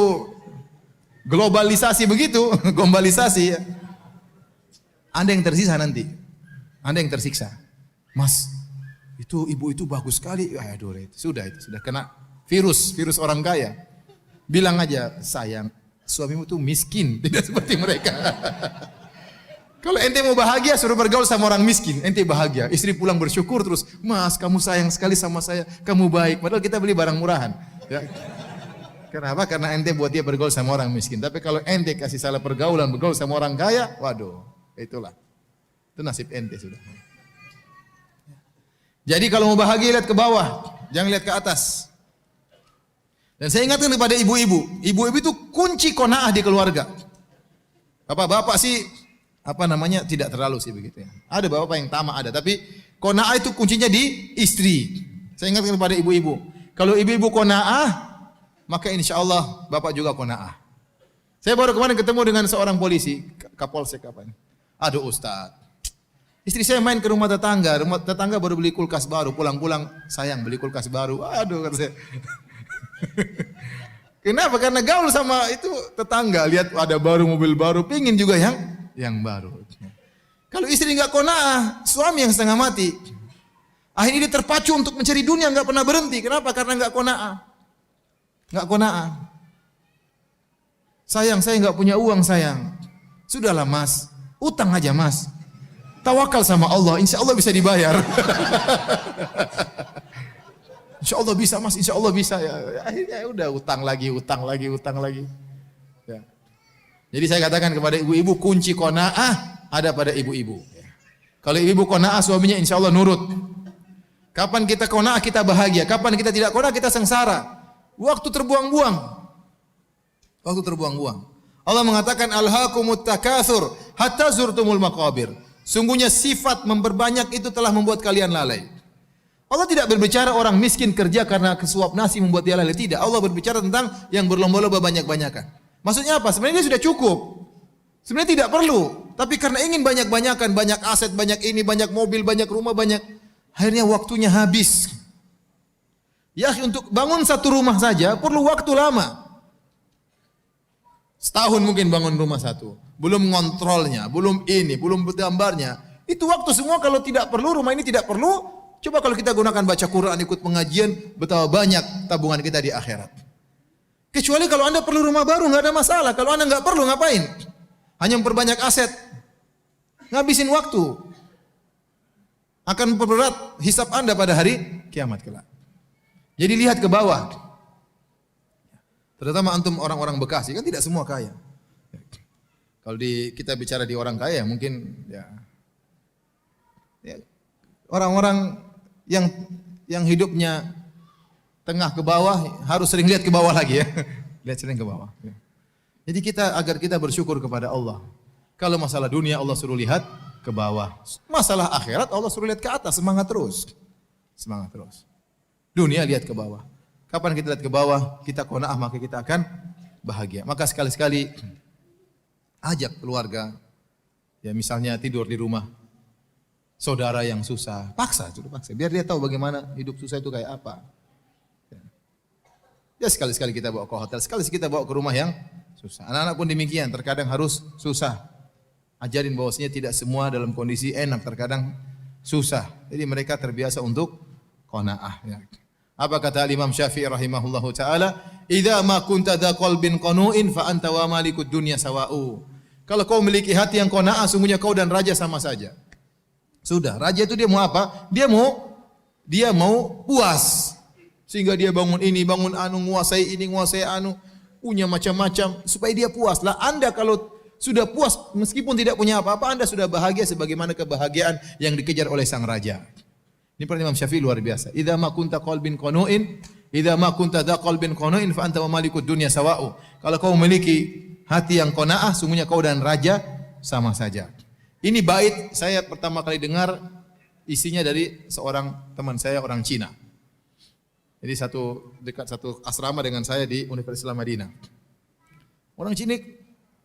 globalisasi begitu, globalisasi ya. Anda yang tersisa nanti. Anda yang tersiksa. Mas, itu ibu itu bagus sekali. Aduh, sudah kena virus orang kaya. Bilang aja, sayang, suamimu itu miskin, tidak seperti mereka. Kalau ente mau bahagia, suruh bergaul sama orang miskin, ente bahagia. Istri pulang bersyukur terus, Mas, kamu sayang sekali sama saya, kamu baik. Padahal kita beli barang murahan. Ya. Kenapa? Karena ente buat dia bergaul sama orang miskin. Tapi kalau ente kasih salah pergaulan, bergaul sama orang kaya, waduh, itulah. Itu nasib ente sudah. Jadi kalau mau bahagia lihat ke bawah, jangan lihat ke atas. Dan saya ingatkan kepada ibu-ibu, ibu-ibu itu kunci qanaah di keluarga. Bapak-bapak sih tidak terlalu sih begitu ya. Ada bapak yang tamak ada, tapi qanaah itu kuncinya di istri. Saya ingatkan kepada ibu-ibu, kalau ibu-ibu qanaah, maka insya Allah bapak juga qanaah. Saya baru kemarin ketemu dengan seorang polisi, Kapolsek apa ini. Aduh Ustaz, istri saya main ke rumah tetangga baru beli kulkas baru, pulang-pulang sayang beli kulkas baru. Aduh kata saya. Kenapa? Karena gaul sama itu tetangga, lihat ada baru mobil baru, pingin juga yang baru. Kalau istri nggak qanaah, suami yang setengah mati. Akhirnya dia terpacu untuk mencari dunia, nggak pernah berhenti. Kenapa? Karena nggak qanaah. Nggak qanaah. Sayang, saya nggak punya uang sayang. Sudahlah mas, utang aja mas. Tawakal sama Allah, insya Allah bisa dibayar. Insya Allah bisa mas, insya Allah bisa ya. Akhirnya udah utang lagi. Ya. Jadi saya katakan kepada ibu-ibu, kunci qanaah ada pada ibu-ibu. Kalau ibu-ibu qanaah, suaminya insya Allah nurut. Kapan kita qanaah kita bahagia, kapan kita tidak qanaah kita sengsara. Waktu terbuang-buang. Allah mengatakan alhaakumut takatsur hatta zurtumul maqabir. Sungguhnya sifat memperbanyak itu telah membuat kalian lalai. Allah tidak berbicara orang miskin kerja karena kesuap nasi membuat dia lalai, tidak. Allah berbicara tentang yang berlomba-lomba banyak-banyakan. Maksudnya apa? Sebenarnya dia sudah cukup. Sebenarnya tidak perlu, tapi karena ingin banyak-banyakan, banyak aset, banyak ini, banyak mobil, banyak rumah, banyak, akhirnya waktunya habis. Ya, untuk bangun satu rumah saja perlu waktu lama. Setahun mungkin bangun rumah satu. Belum ngontrolnya, belum ini, belum gambarnya. Itu waktu semua kalau tidak perlu, rumah ini tidak perlu. Coba kalau kita gunakan baca Quran, ikut pengajian, betapa banyak tabungan kita di akhirat. Kecuali kalau Anda perlu rumah baru, nggak ada masalah. Kalau Anda nggak perlu, ngapain? Hanya memperbanyak aset. Ngabisin waktu. Akan memperberat hisab Anda pada hari kiamat kelak. Jadi lihat ke bawah. Terutama antum orang-orang Bekasi, kan tidak semua kaya. Kalau kita bicara di orang kaya, mungkin ya orang-orang yang hidupnya tengah ke bawah harus sering lihat ke bawah lagi ya. Lihat sering ke bawah. Jadi agar kita bersyukur kepada Allah. Kalau masalah dunia Allah suruh lihat ke bawah. Masalah akhirat Allah suruh lihat ke atas, semangat terus. Semangat terus. Dunia lihat ke bawah. Kapan kita lihat ke bawah, kita qanaah maka kita akan bahagia. Maka sekali-sekali ajak keluarga, ya misalnya tidur di rumah saudara yang susah, paksa, biar dia tahu bagaimana hidup susah itu kayak apa. Ya sekali-sekali kita bawa ke hotel, sekali-sekali kita bawa ke rumah yang susah. Anak-anak pun demikian, terkadang harus susah. Ajarin bahwasanya tidak semua dalam kondisi enak, terkadang susah. Jadi mereka terbiasa untuk qanaah. Ya. Apa kata Imam Syafi'i rahimahullahu taala? "Idza ma kunta dza qalbin qanu'in fa anta wa malikud dunya sawa'u." Kalau kau memiliki hati yang qanaah, sungguhnya kau dan raja sama saja. Sudah, raja itu dia mau apa? Dia mau puas. Sehingga dia bangun ini, bangun anu, nguasai ini, nguasai anu, punya macam-macam supaya dia puas. Lah Anda kalau sudah puas meskipun tidak punya apa-apa, Anda sudah bahagia sebagaimana kebahagiaan yang dikejar oleh sang raja. Ini perkataan Imam Syafi'i luar biasa. Idza ma kunta qalbin qanu'in, idza ma kunta dza qalbin qanu'in fa anta wa malikud dunya sawa'u. Kalau kau memiliki hati yang qanaah, sungguhnya kau dan raja sama saja. Ini bait saya pertama kali dengar, isinya dari seorang teman saya orang Cina. Jadi dekat satu asrama dengan saya di Universitas Islam Madinah. Orang Cina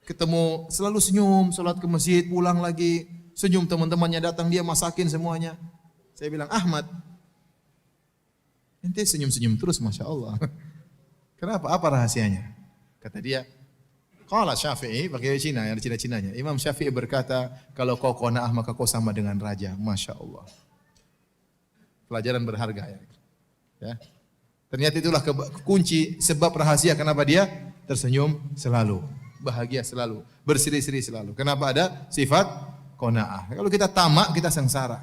ketemu selalu senyum, salat ke masjid, pulang lagi, senyum, teman-temannya datang dia masakin semuanya. Saya bilang, "Ahmad, ente senyum-senyum terus, Masya Allah. Kenapa? Apa rahasianya?" Kata dia, qala Syafi'i, pakai Cina, yang Cina-Cinanya. Imam Syafi'i berkata, kalau kau qanaah maka kau sama dengan raja. Masya Allah. Pelajaran berharga ya. Ternyata itulah kunci sebab rahasia kenapa dia tersenyum selalu, bahagia selalu, berseri-seri selalu. Kenapa ada sifat qanaah? Kalau kita tamak, kita sengsara.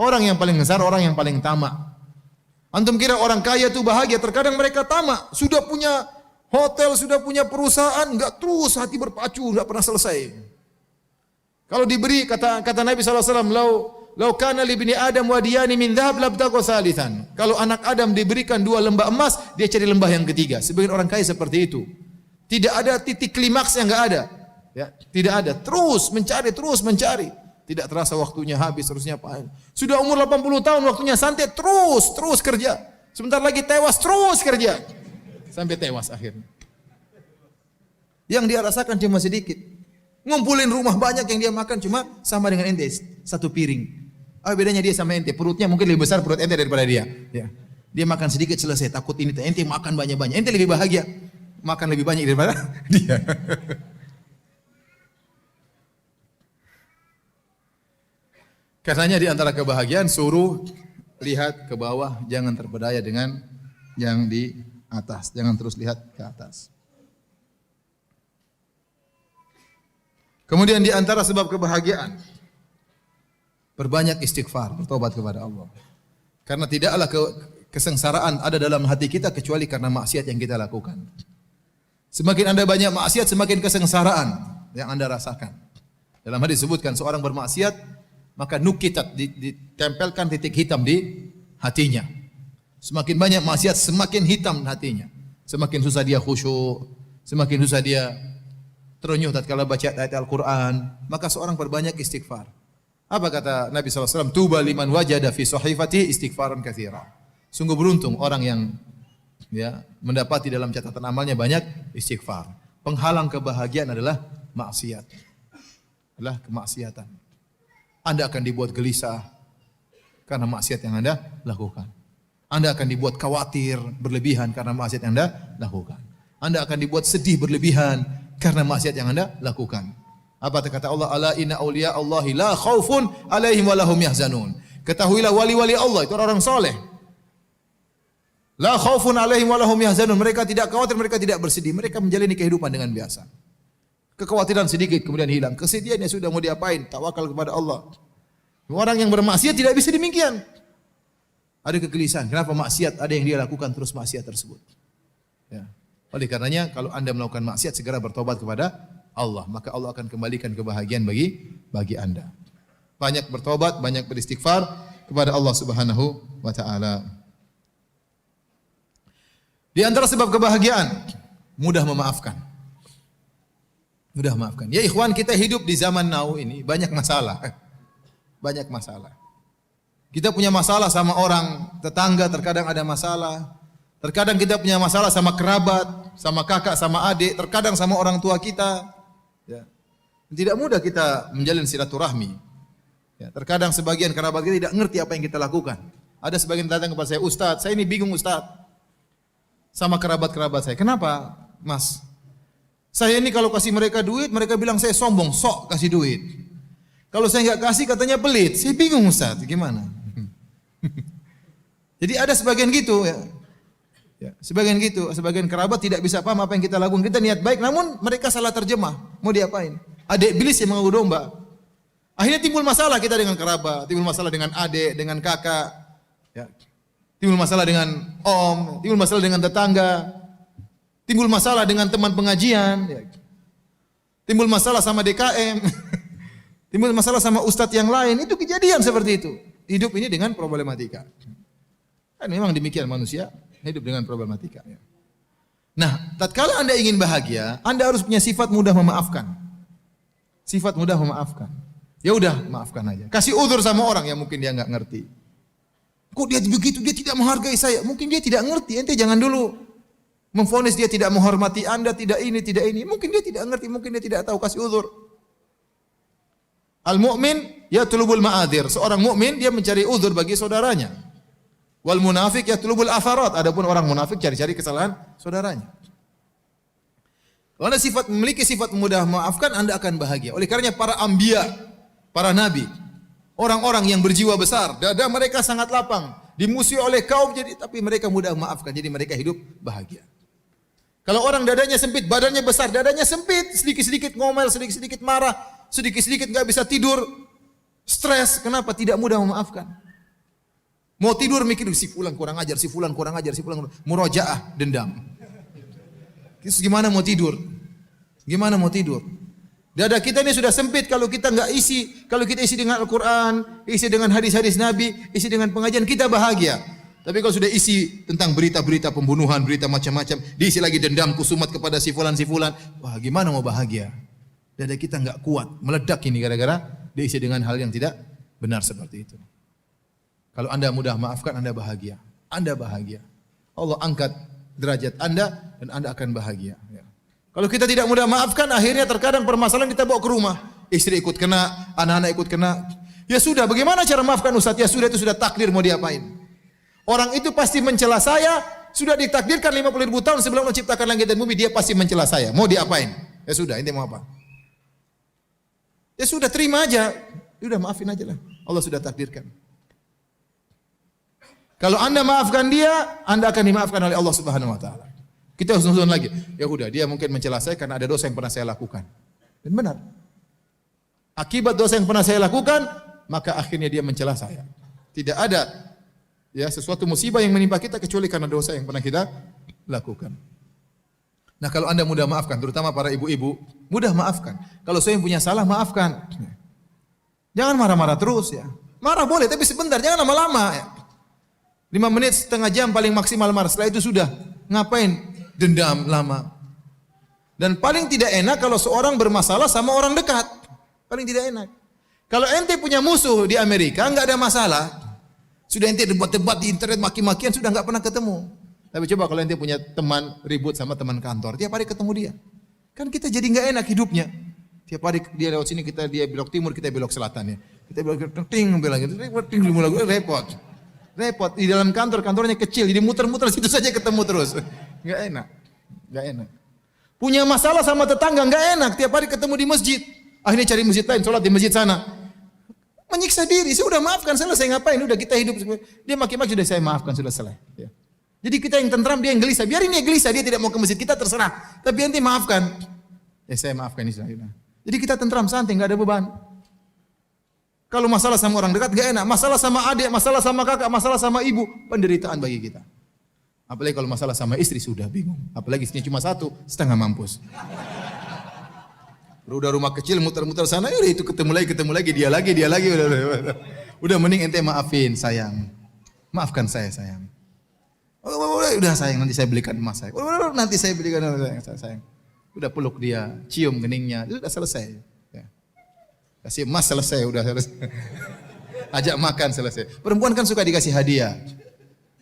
Orang yang paling sengsara orang yang paling tamak. Antum kira orang kaya itu bahagia, terkadang mereka tamak, sudah punya hotel, sudah punya perusahaan, enggak terus hati berpacu, enggak pernah selesai. Kalau diberi kata Nabi sallallahu alaihi wasallam, "Lau kana li bani Adam wadiyani min dhahab labtagha salisan." Kalau anak Adam diberikan 2 lembah emas, dia cari lembah yang ketiga. Sebagian orang kaya seperti itu. Tidak ada titik klimaks yang enggak ada. Ya, tidak ada. Terus mencari. Tidak terasa waktunya habis, terusnya apa? Sudah umur 80 tahun, waktunya santai, terus kerja. Sebentar lagi tewas, terus kerja. Sampai tewas akhirnya. Yang dia rasakan cuma sedikit. Ngumpulin rumah banyak yang dia makan cuma sama dengan ente, 1 piring. Apa bedanya dia sama ente? Perutnya mungkin lebih besar perut ente daripada dia. Ya. Dia makan sedikit selesai, takut ini ente makan banyak-banyak. Ente lebih bahagia makan lebih banyak daripada dia. Karenanya di antara kebahagiaan suruh lihat ke bawah, jangan terpedaya dengan yang di atas. Jangan terus lihat ke atas. Kemudian di antara sebab kebahagiaan, perbanyak istighfar, bertobat kepada Allah. Karena tidaklah kesengsaraan ada dalam hati kita kecuali karena maksiat yang kita lakukan. Semakin Anda banyak maksiat, semakin kesengsaraan yang Anda rasakan. Dalam hadis disebutkan seorang bermaksiat, maka nukitat, ditempelkan titik hitam di hatinya. Semakin banyak maksiat, semakin hitam hatinya. Semakin susah dia khusyuk, semakin susah dia terenyuh tatkala baca ayat Al-Quran. Maka seorang perbanyak istighfar. Apa kata Nabi SAW? Tuba liman wajada fi sahifati istighfaran katsira. Sungguh beruntung orang yang mendapati dalam catatan amalnya banyak istighfar. Penghalang kebahagiaan adalah maksiat. Adalah kemaksiatan. Anda akan dibuat gelisah karena maksiat yang Anda lakukan. Anda akan dibuat khawatir berlebihan karena maksiat yang Anda lakukan. Anda akan dibuat sedih berlebihan karena maksiat yang Anda lakukan. Apa kata Allah? Ala inna awliya Allahi la khaufun alaihim wa lahum yahzanun. Ketahuilah wali-wali Allah itu orang saleh. La khaufun alaihim wa lahum yahzanun. Mereka tidak khawatir, mereka tidak bersedih. Mereka menjalani kehidupan dengan biasa. Kekhawatiran sedikit kemudian hilang. Kesedihannya sudah mau diapain? Tawakal kepada Allah. Orang yang bermaksiat tidak bisa demikian. Ada kegelisahan. Kenapa maksiat? Ada yang dia lakukan terus maksiat tersebut. Ya. Oleh karenanya kalau Anda melakukan maksiat segera bertobat kepada Allah, maka Allah akan kembalikan kebahagiaan bagi Anda. Banyak bertobat, banyak beristighfar kepada Allah Subhanahu wa taala. Di antara sebab kebahagiaan, mudah memaafkan. Mudah memaafkan. Ya ikhwan, kita hidup di zaman now ini banyak masalah. Banyak masalah. Kita punya masalah sama orang tetangga, terkadang ada masalah. Terkadang kita punya masalah sama kerabat, sama kakak, sama adik, terkadang sama orang tua kita. Ya. Tidak mudah kita menjalin silaturahmi. Ya. Terkadang sebagian kerabat kita tidak ngerti apa yang kita lakukan. Ada sebagian datang kepada saya, Ustaz, saya ini bingung Ustaz. Sama kerabat-kerabat saya. Kenapa, Mas? Saya ini kalau kasih mereka duit, mereka bilang saya sombong, sok kasih duit. Kalau saya nggak kasih, katanya pelit. Saya bingung Ustaz, gimana? Jadi ada sebagian gitu ya. Ya, sebagian gitu, sebagian kerabat tidak bisa paham apa yang kita lakukan. Kita niat baik, namun mereka salah terjemah. Mau diapain? Adik iblis yang mengadu domba. Akhirnya timbul masalah kita dengan kerabat, timbul masalah dengan adik, dengan kakak, ya. Timbul masalah dengan om, timbul masalah dengan tetangga, timbul masalah dengan teman pengajian, ya. Timbul masalah sama DKM, timbul masalah sama ustadz yang lain. Itu kejadian seperti itu. Hidup ini dengan problematika. Kan memang demikian manusia hidup dengan problematika. Ya. Nah, tatkala Anda ingin bahagia, Anda harus punya sifat mudah memaafkan. Sifat mudah memaafkan. Ya udah, maafkan aja. Kasih uzur sama orang yang mungkin dia nggak ngerti. Kok dia begitu, dia tidak menghargai saya. Mungkin dia tidak ngerti. Ente jangan dulu memvonis dia tidak menghormati Anda, tidak ini, tidak ini. Mungkin dia tidak ngerti, mungkin dia tidak tahu. Kasih uzur. Al-mu'min yatlubul ma'adir. Seorang mukmin dia mencari uzur bagi saudaranya. Wal munafik yatlubul atharat. Adapun orang munafik cari-cari kesalahan saudaranya. Kalau Anda memiliki sifat mudah memaafkan, Anda akan bahagia. Oleh karenanya para anbiya, para nabi, orang-orang yang berjiwa besar, dada mereka sangat lapang, dimusuhi oleh kaum tapi mereka mudah memaafkan, jadi mereka hidup bahagia. Kalau orang dadanya sempit, badannya besar, dadanya sempit, sedikit-sedikit ngomel, sedikit-sedikit marah, sedikit-sedikit nggak bisa tidur, stres, kenapa? Tidak mudah memaafkan. Mau tidur mikir si fulan kurang ajar, si fulan kurang ajar, si fulan murojaah, dendam. Terus gimana mau tidur? Gimana mau tidur? Dada kita ini sudah sempit kalau kita nggak isi, kalau kita isi dengan Al-Quran, isi dengan hadis-hadis Nabi, isi dengan pengajian, kita bahagia. Tapi kalau sudah isi tentang berita-berita pembunuhan, berita macam-macam, diisi lagi dendam kusumat kepada si fulan, wah gimana mau bahagia? Dada kita nggak kuat, meledak ini gara-gara diisi dengan hal yang tidak benar seperti itu. Kalau Anda mudah maafkan, Anda bahagia. Anda bahagia. Allah angkat derajat Anda dan Anda akan bahagia. Ya. Kalau kita tidak mudah maafkan, akhirnya terkadang permasalahan kita bawa ke rumah. Istri ikut kena, anak-anak ikut kena. Ya sudah, bagaimana cara maafkan Ustaz? Ya sudah, itu sudah takdir, mau diapain? Orang itu pasti mencela saya, sudah ditakdirkan 50.000 tahun sebelum menciptakan langit dan bumi, dia pasti mencela saya. Mau diapain? Ya sudah, ini mau apa? Ya sudah, terima aja. Ya udah, maafin aja lah. Allah sudah takdirkan. Kalau Anda maafkan dia, Anda akan dimaafkan oleh Allah Subhanahu wa taala. Kita harus nonton lagi. Ya udah, dia mungkin mencela saya karena ada dosa yang pernah saya lakukan. Dan benar. Akibat dosa yang pernah saya lakukan, maka akhirnya dia mencela saya. Tidak ada ya sesuatu musibah yang menimpa kita kecuali karena dosa yang pernah kita lakukan. Nah, kalau Anda mudah maafkan, terutama para ibu-ibu, mudah maafkan. Kalau saya yang punya salah, maafkan. Jangan marah-marah terus ya. Marah boleh, tapi sebentar, jangan lama-lama ya. 5 menit, setengah jam paling maksimal marah. Setelah itu sudah. Ngapain dendam lama? Dan paling tidak enak kalau seorang bermasalah sama orang dekat. Paling tidak enak. Kalau ente punya musuh di Amerika, enggak ada masalah. Sudah ente debat-debat di internet, maki-makian, sudah enggak pernah ketemu. Tapi coba kalau ente punya teman ribut sama teman kantor, tiap hari ketemu dia. Kan kita jadi enggak enak hidupnya. Tiap hari dia lewat sini, dia belok timur, kita belok selatan ya. Kita belok ting, repot. Repot, di dalam kantornya kecil, jadi muter-muter situ saja ketemu terus. Enggak enak. Enggak enak. Punya masalah sama tetangga enggak enak, tiap hari ketemu di masjid. Akhirnya cari masjid lain, sholat di masjid sana. Menyiksa diri, saya udah maafkan, selesai ngapain? Udah kita hidup. Dia maki-maki, sudah saya maafkan, sudah selesai. Ya. Jadi kita yang tentram, dia yang gelisah. Biarin dia gelisah, dia tidak mau ke masjid, kita terserah. Tapi nanti maafkan. Ya saya maafkan ini. Jadi kita tentram, santai, enggak ada beban. Kalau masalah sama orang dekat enggak enak, masalah sama adik, masalah sama kakak, masalah sama ibu, penderitaan bagi kita. Apalagi kalau masalah sama istri sudah bingung. Apalagi istrinya cuma satu, setengah mampus. Udah rumah kecil muter-muter sana, udah itu ketemu lagi, dia lagi. Udah mending ente maafin sayang. Maafkan saya sayang. Udah sayang, nanti saya belikan emas saya. Nanti saya belikan sayang. Udah peluk dia, cium keningnya, itu udah selesai. Kasih emas selesai, udah selesai. Ajak makan selesai. Perempuan kan suka dikasih hadiah.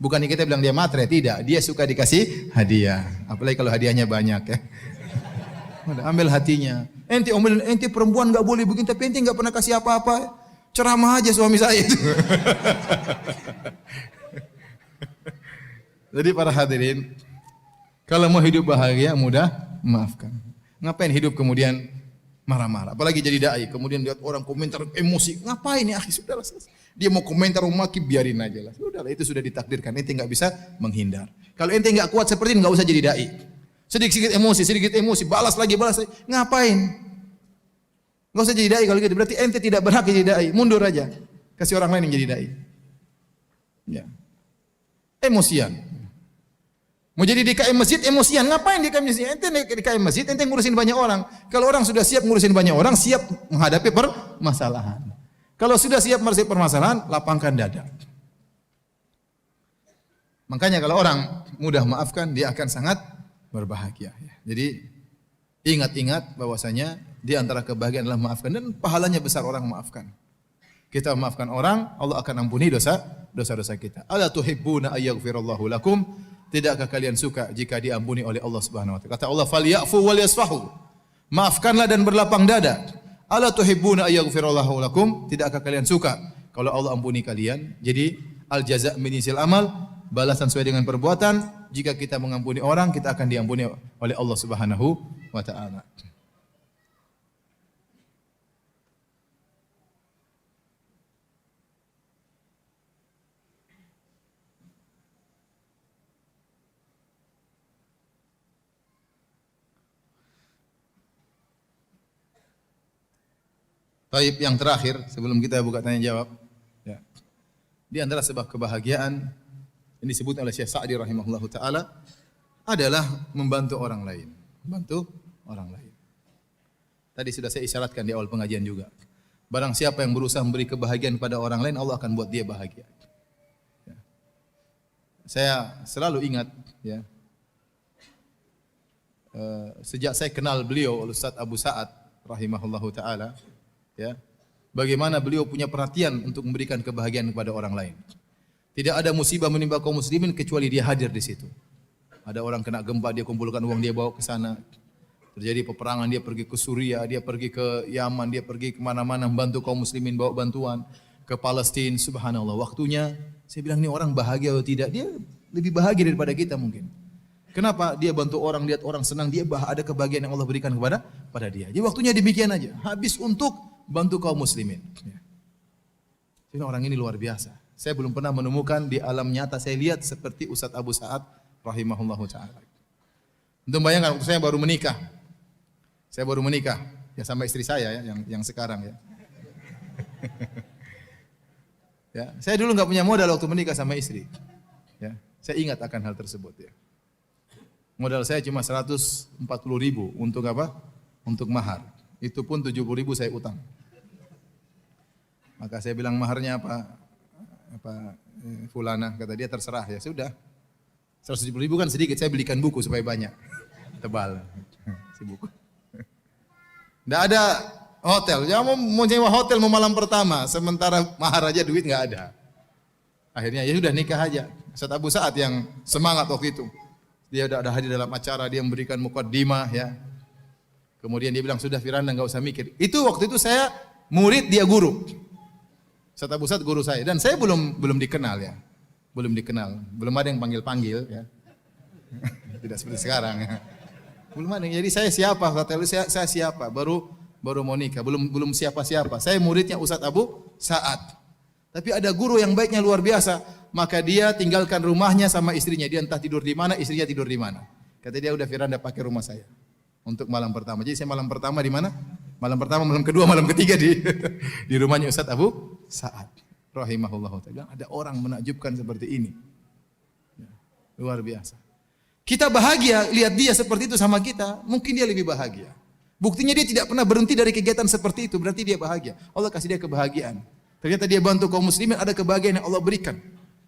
Bukan kita bilang dia matre, tidak. Dia suka dikasih hadiah. Apalagi kalau hadiahnya banyak ya. Udah, ambil hatinya. Ente omelin, ente perempuan enggak boleh begini, tapi ente enggak pernah kasih apa-apa. Ceramah aja suami saya itu. Jadi para hadirin, kalau mau hidup bahagia mudah maafkan. Ngapain hidup kemudian marah-marah? Apalagi jadi dai, kemudian lihat orang komentar emosi. Ngapain ya akhi? Sudahlah selesai. Dia mau komentar mau maki biarin aja lah. Sudahlah, itu sudah ditakdirkan. Ente enggak bisa menghindar. Kalau ente enggak kuat seperti ini enggak usah jadi dai. Sedikit emosi, balas lagi. Ngapain? Enggak usah jadi dai kalau gitu. Berarti ente tidak berhak jadi dai. Mundur aja. Kasih orang lain yang jadi dai. Ya. Emosian. Mau jadi DKM masjid emosian. Ngapain DKM masjid? Ente DKM masjid, ente ngurusin banyak orang. Kalau orang sudah siap ngurusin banyak orang, siap menghadapi permasalahan. Kalau sudah siap menghadapi permasalahan, lapangkan dada. Makanya kalau orang mudah maafkan, dia akan sangat berbahagia. Jadi ingat-ingat bahwasanya di antara kebahagiaan adalah maafkan dan pahalanya besar orang maafkan. Kita memaafkan orang, Allah akan ampuni dosa-dosa kita. Ala tuhibbuna ayyaghfirallahu lakum? Tidakkah kalian suka jika diampuni oleh Allah Subhanahu wa taala? Kata Allah, "Falyafu wal yasfahu." Maafkanlah dan berlapang dada. Ala tuhibbuna ayyaghfirallahu lakum? Tidakkah kalian suka kalau Allah ampuni kalian? Jadi al jaza' min jinsil amal, balasan sesuai dengan perbuatan. Jika kita mengampuni orang, kita akan diampuni oleh Allah Subhanahu wa taala. Taib yang terakhir sebelum kita buka tanya jawab. Ya. Di antara sebab kebahagiaan yang disebut oleh Syekh Sa'di rahimahullahu taala adalah membantu orang lain. Membantu orang lain. Tadi sudah saya isyaratkan di awal pengajian juga. Barang siapa yang berusaha memberi kebahagiaan kepada orang lain, Allah akan buat dia bahagia. Ya. Saya selalu ingat ya. Sejak saya kenal beliau Ustaz Abu Sa'ad rahimahullahu taala, ya, bagaimana beliau punya perhatian untuk memberikan kebahagiaan kepada orang lain. Tidak ada musibah menimpa kaum muslimin kecuali dia hadir di situ. Ada orang kena gempa, dia kumpulkan uang, dia bawa ke sana. Terjadi peperangan, dia pergi ke Suriah, dia pergi ke Yaman, dia pergi kemana-mana membantu kaum muslimin bawa bantuan. Ke Palestina, subhanallah. Waktunya, saya bilang ini orang bahagia atau tidak? Dia lebih bahagia daripada kita mungkin. Kenapa? Dia bantu orang, lihat orang senang, dia ada kebahagiaan yang Allah berikan kepada dia. Jadi waktunya demikian aja. Habis untuk bantu kaum muslimin. Jadi orang ini luar biasa. Saya belum pernah menemukan di alam nyata saya lihat seperti Ustaz Abu Sa'ad rahimahullahu taala. Untuk bayangkan waktu saya baru menikah. Saya baru menikah ya sama istri saya ya yang sekarang ya. Ya, saya dulu enggak punya modal waktu menikah sama istri. Ya, saya ingat akan hal tersebut ya. Modal saya cuma 140.000 untuk apa? Untuk mahar. Itu pun 70.000 saya utang. Maka saya bilang maharnya apa fulana, kata dia terserah ya sudah. 170.000 kan sedikit, saya belikan buku supaya banyak. Tebal. Si buku. Enggak ada hotel. Ya mau nyewa hotel mau malam pertama, sementara mahar aja duit enggak ada. Akhirnya ya sudah nikah aja. Ustaz Abu Sa'ad yang semangat waktu itu. Dia sudah ada hadir dalam acara, dia memberikan mukaddimah ya. Kemudian dia bilang, sudah Firanda enggak usah mikir. Itu waktu itu saya murid, dia guru. Ustaz Abu Sa'ad guru saya. Dan saya belum dikenal ya. Belum dikenal. Belum ada yang panggil-panggil ya. Tidak seperti sekarang ya. Belum ada. Jadi saya siapa? Saya siapa? Baru mau nikah. Belum siapa-siapa. Saya muridnya Ustaz Abu Sa'ad. Tapi ada guru yang baiknya luar biasa. Maka dia tinggalkan rumahnya sama istrinya. Dia entah tidur di mana, istrinya tidur di mana. Kata dia, udah Firanda pakai rumah saya untuk malam pertama. Jadi saya malam pertama di mana? Malam pertama, malam kedua, malam ketiga di rumahnya Ustaz Abu Sa'ad rahimahullah taala. Ada orang menakjubkan seperti ini. Luar biasa. Kita bahagia lihat dia seperti itu sama kita, mungkin dia lebih bahagia. Buktinya dia tidak pernah berhenti dari kegiatan seperti itu, berarti dia bahagia. Allah kasih dia kebahagiaan. Ternyata dia bantu kaum muslimin, ada kebahagiaan yang Allah berikan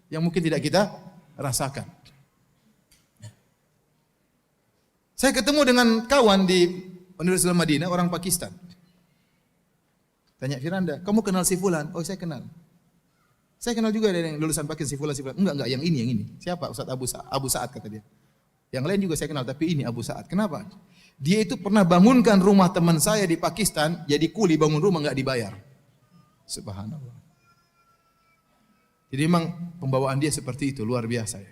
yang mungkin tidak kita rasakan. Saya ketemu dengan kawan di Universitas Madinah, orang Pakistan. Tanya Firanda, kamu kenal si Fulan? Oh, saya kenal. Saya kenal juga ada yang lulusan Pakistan si fulan. Enggak, yang ini. Siapa? Ustaz Abu Sa'ad kata dia. Yang lain juga saya kenal, tapi ini Abu Sa'ad. Kenapa? Dia itu pernah bangunkan rumah teman saya di Pakistan, jadi kuli bangun rumah enggak dibayar. Subhanallah. Jadi memang pembawaan dia seperti itu, luar biasa ya.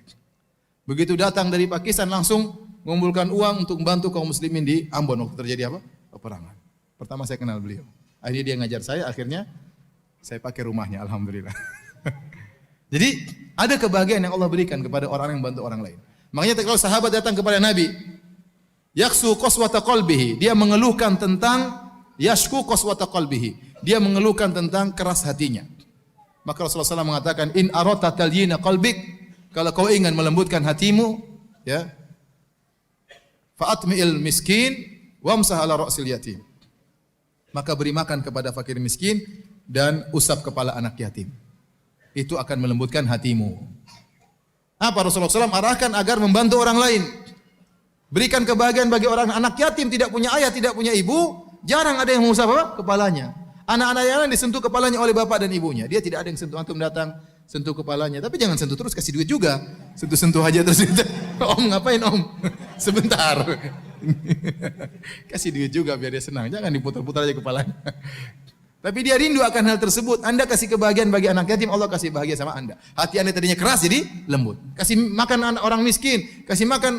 Begitu datang dari Pakistan langsung mengumpulkan uang untuk membantu kaum muslimin di Ambon waktu terjadi apa? Peperangan. Pertama saya kenal beliau. Akhirnya dia ngajar saya, akhirnya saya pakai rumahnya, alhamdulillah. Jadi ada kebahagiaan yang Allah berikan kepada orang yang membantu orang lain. Makanya kalau sahabat datang kepada Nabi, yaksu qaswata qalbihi, dia mengeluhkan tentang yashku qaswata qalbihi, dia mengeluhkan tentang keras hatinya. Maka Rasulullah SAW mengatakan, in arata talyina qalbik, kalau kau ingin melembutkan hatimu, ya, fa'atmi'il miskin wamsah ala ra'sil yatim. Maka beri makan kepada fakir miskin dan usap kepala anak yatim. Itu akan melembutkan hatimu. Apa Rasulullah SAW arahkan agar membantu orang lain. Berikan kebahagiaan bagi orang anak yatim, tidak punya ayah, tidak punya ibu, jarang ada yang mengusap apa? Kepalanya. Anak-anak yang lain disentuh kepalanya oleh bapak dan ibunya. Dia tidak ada yang sentuh, antum datang sentuh kepalanya. Tapi jangan sentuh terus, kasih duit juga. Sentuh-sentuh aja terus. Om ngapain om? Sebentar. Kasih duit juga biar dia senang. Jangan diputar-putar aja kepalanya. Tapi dia rindu akan hal tersebut. Anda kasih kebahagiaan bagi anak yatim, Allah kasih bahagia sama Anda. Hati Anda tadinya keras jadi lembut. Kasih makan orang miskin, kasih makan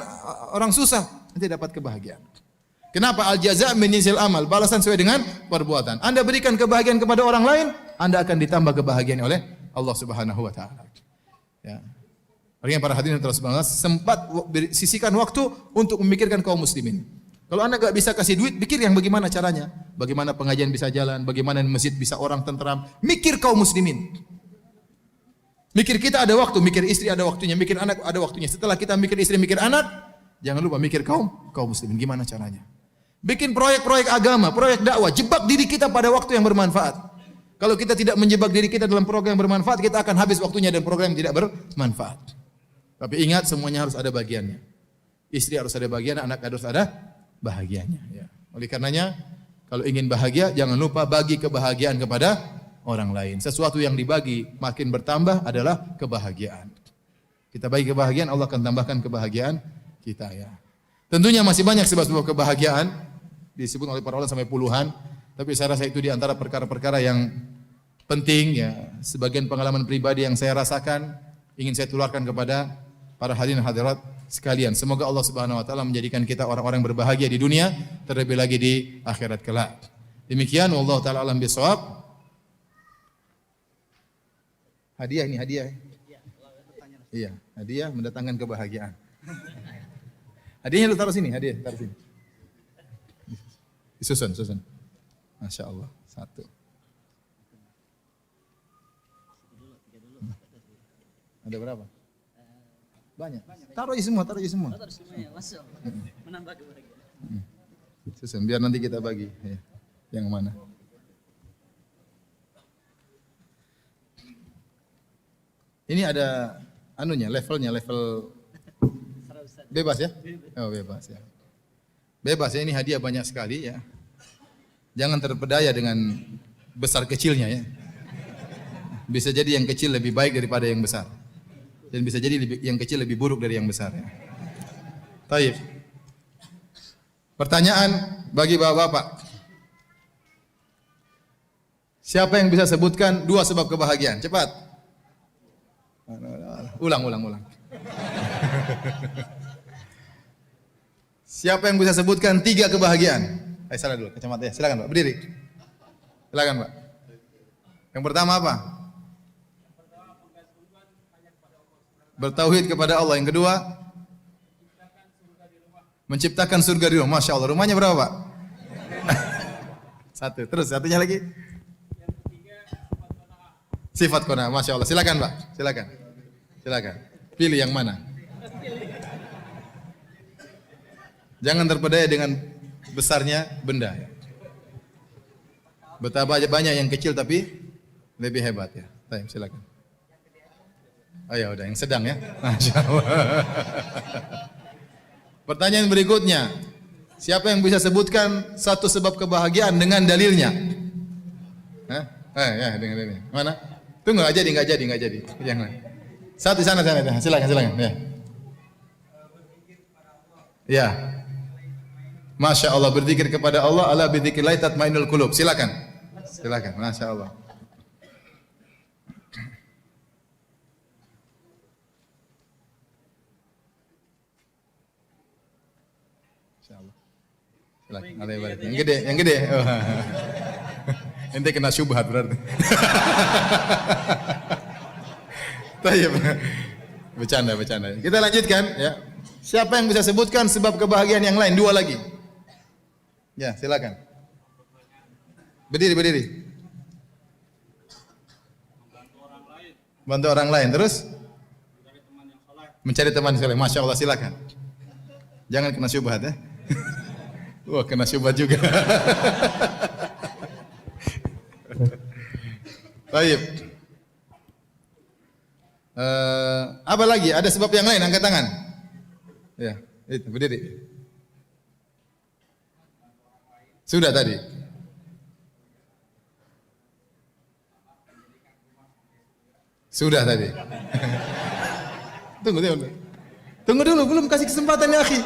orang susah, nanti dapat kebahagiaan. Kenapa? Al jaza' min jinsil amal, balasan sesuai dengan perbuatan. Anda berikan kebahagiaan kepada orang lain, Anda akan ditambah kebahagiaan oleh Allah Subhanahu wa taala. Ya. Artinya para hadirin terus sempat sisihkan waktu untuk memikirkan kaum muslimin. Kalau Anda enggak bisa kasih duit, pikir yang bagaimana caranya. Bagaimana pengajian bisa jalan, bagaimana masjid bisa orang tentram. Mikir kaum muslimin. Mikir kita ada waktu, mikir istri ada waktunya, mikir anak ada waktunya. Setelah kita mikir istri, mikir anak, jangan lupa mikir kaum muslimin. Gimana caranya? Bikin proyek-proyek agama, proyek dakwah, jebak diri kita pada waktu yang bermanfaat. Kalau kita tidak menjebak diri kita dalam program yang bermanfaat, kita akan habis waktunya dan program yang tidak bermanfaat. Tapi ingat, semuanya harus ada bagiannya. Istri harus ada bagian, anak harus ada bahagianya. Ya. Oleh karenanya, kalau ingin bahagia, jangan lupa bagi kebahagiaan kepada orang lain. Sesuatu yang dibagi makin bertambah adalah kebahagiaan. Kita bagi kebahagiaan, Allah akan tambahkan kebahagiaan kita. Ya. Tentunya masih banyak sebab-sebab kebahagiaan, disebut oleh para ulama sampai puluhan. Tapi saya rasa itu di antara perkara-perkara yang penting. Ya. Sebagian pengalaman pribadi yang saya rasakan, ingin saya tularkan kepada para hadirin hadirat sekalian. Semoga Allah Subhanahu wa taala menjadikan kita orang-orang berbahagia di dunia, terlebih lagi di akhirat kelak. Demikian wallahu taala alam bisawab. Hadiah ini hadiah. Iya, hadiah mendatangkan kebahagiaan. Hadiahnya lu taruh sini, hadiah taruh sini. Susun. Masya Allah, satu. Ada berapa? Banyak. Taruh aja semua. Taruh semua ya, masuk. Menambah kebahagiaan. Susun, biar nanti kita bagi. Ya. Yang mana? Ini ada anunya, level bebas ya? Oh bebas ya. Bebas ya, ini hadiah banyak sekali ya. Jangan terpedaya dengan besar kecilnya ya. Bisa jadi yang kecil lebih baik daripada yang besar. Dan bisa jadi yang kecil lebih buruk dari yang besar. Ya. Taib. Pertanyaan bagi bapak-bapak. Siapa yang bisa sebutkan 2 sebab kebahagiaan? Cepat. Ulang. Siapa yang bisa sebutkan 3 kebahagiaan? Salah dulu, kacamata ya. Silakan Pak, berdiri. Silakan Pak. Yang pertama apa? Bertauhid kepada Allah. Yang kedua, menciptakan surga di rumah. Masya Allah. Rumahnya berapa Pak? 1. Terus satunya lagi? Yang ketiga, sifat qanaah. Masya Allah. Silakan Pak. Silakan. Pilih yang mana? Jangan terpedaya dengan besarnya benda. Betapa banyak yang kecil tapi lebih hebat ya. Baik, silakan. Oh ya udah, yang sedang ya. Masya Allah. Pertanyaan berikutnya, siapa yang bisa sebutkan 1 sebab kebahagiaan dengan dalilnya? Ya, dengan ini. Mana? Tunggu, nggak jadi. Jangan. Satu di sana. Silakan. Ya. Ya. Masya Allah, berzikir kepada Allah, ala bidzikrillah tatmainnul qulub. Silakan. Masya Allah. Silakan. Yang gede. Oh. Ente kena syubhat berarti. Tayyib. Bercanda. Kita lanjutkan ya. Siapa yang bisa sebutkan sebab kebahagiaan yang lain? 2 lagi. Ya, silakan. Berdiri. Bantu orang lain. Terus? Mencari teman yang soleh. Masya Allah, silakan. Jangan kena syubhat ya. Wah, kena syubhat juga. Baik. Apa lagi? Ada sebab yang lain? Angkat tangan. Ya, itu berdiri. Sudah tadi. Sudah tadi. Tunggu dulu, belum kasih kesempatan ya, akhi.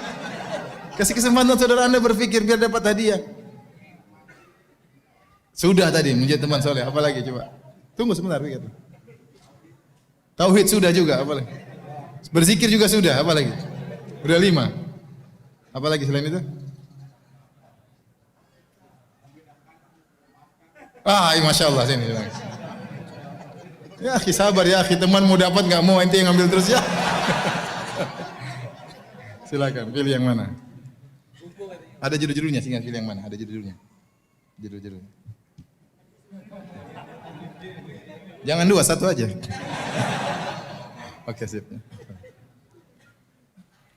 Kasih kesempatan saudara Anda berpikir biar dapat hadiah. Sudah tadi menjadi teman soleh. Apa lagi coba? Tunggu sebentar pikir. Tauhid sudah juga, apa lagi? Berzikir juga sudah, apa lagi? Udah 5. Apa lagi selain itu? Masya Allah, sini. Ya, akhi sabar ya, akhi, teman mau dapat nggak mau, ente yang ambil terus ya. Silakan, pilih yang mana? Ada judul-judulnya, sehingga pilih yang mana? Ada judul-judulnya. Judul-judulnya. Jangan 2, 1 aja. Oke, sip.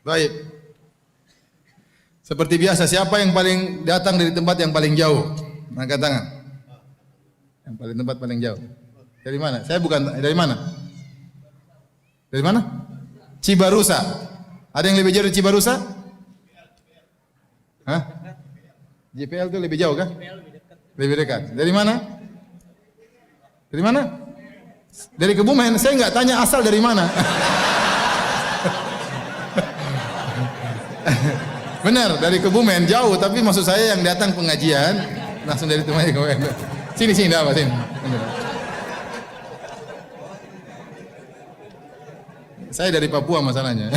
Baik. Seperti biasa, siapa yang paling datang dari tempat yang paling jauh? Angkat tangan. Yang paling tempat paling jauh. Dari mana? Saya bukan dari mana? Dari mana? Cibarusa. Ada yang lebih jauh dari Cibarusa? Hah? JPL itu lebih jauh kan? Lebih dekat. Dari mana? Dari mana? Dari Kebumen. Saya nggak tanya asal dari mana. Benar, dari Kebumen jauh, tapi maksud saya yang datang pengajian langsung dari temannya Kebumen. Sini, apa sini. Saya dari Papua masalahnya.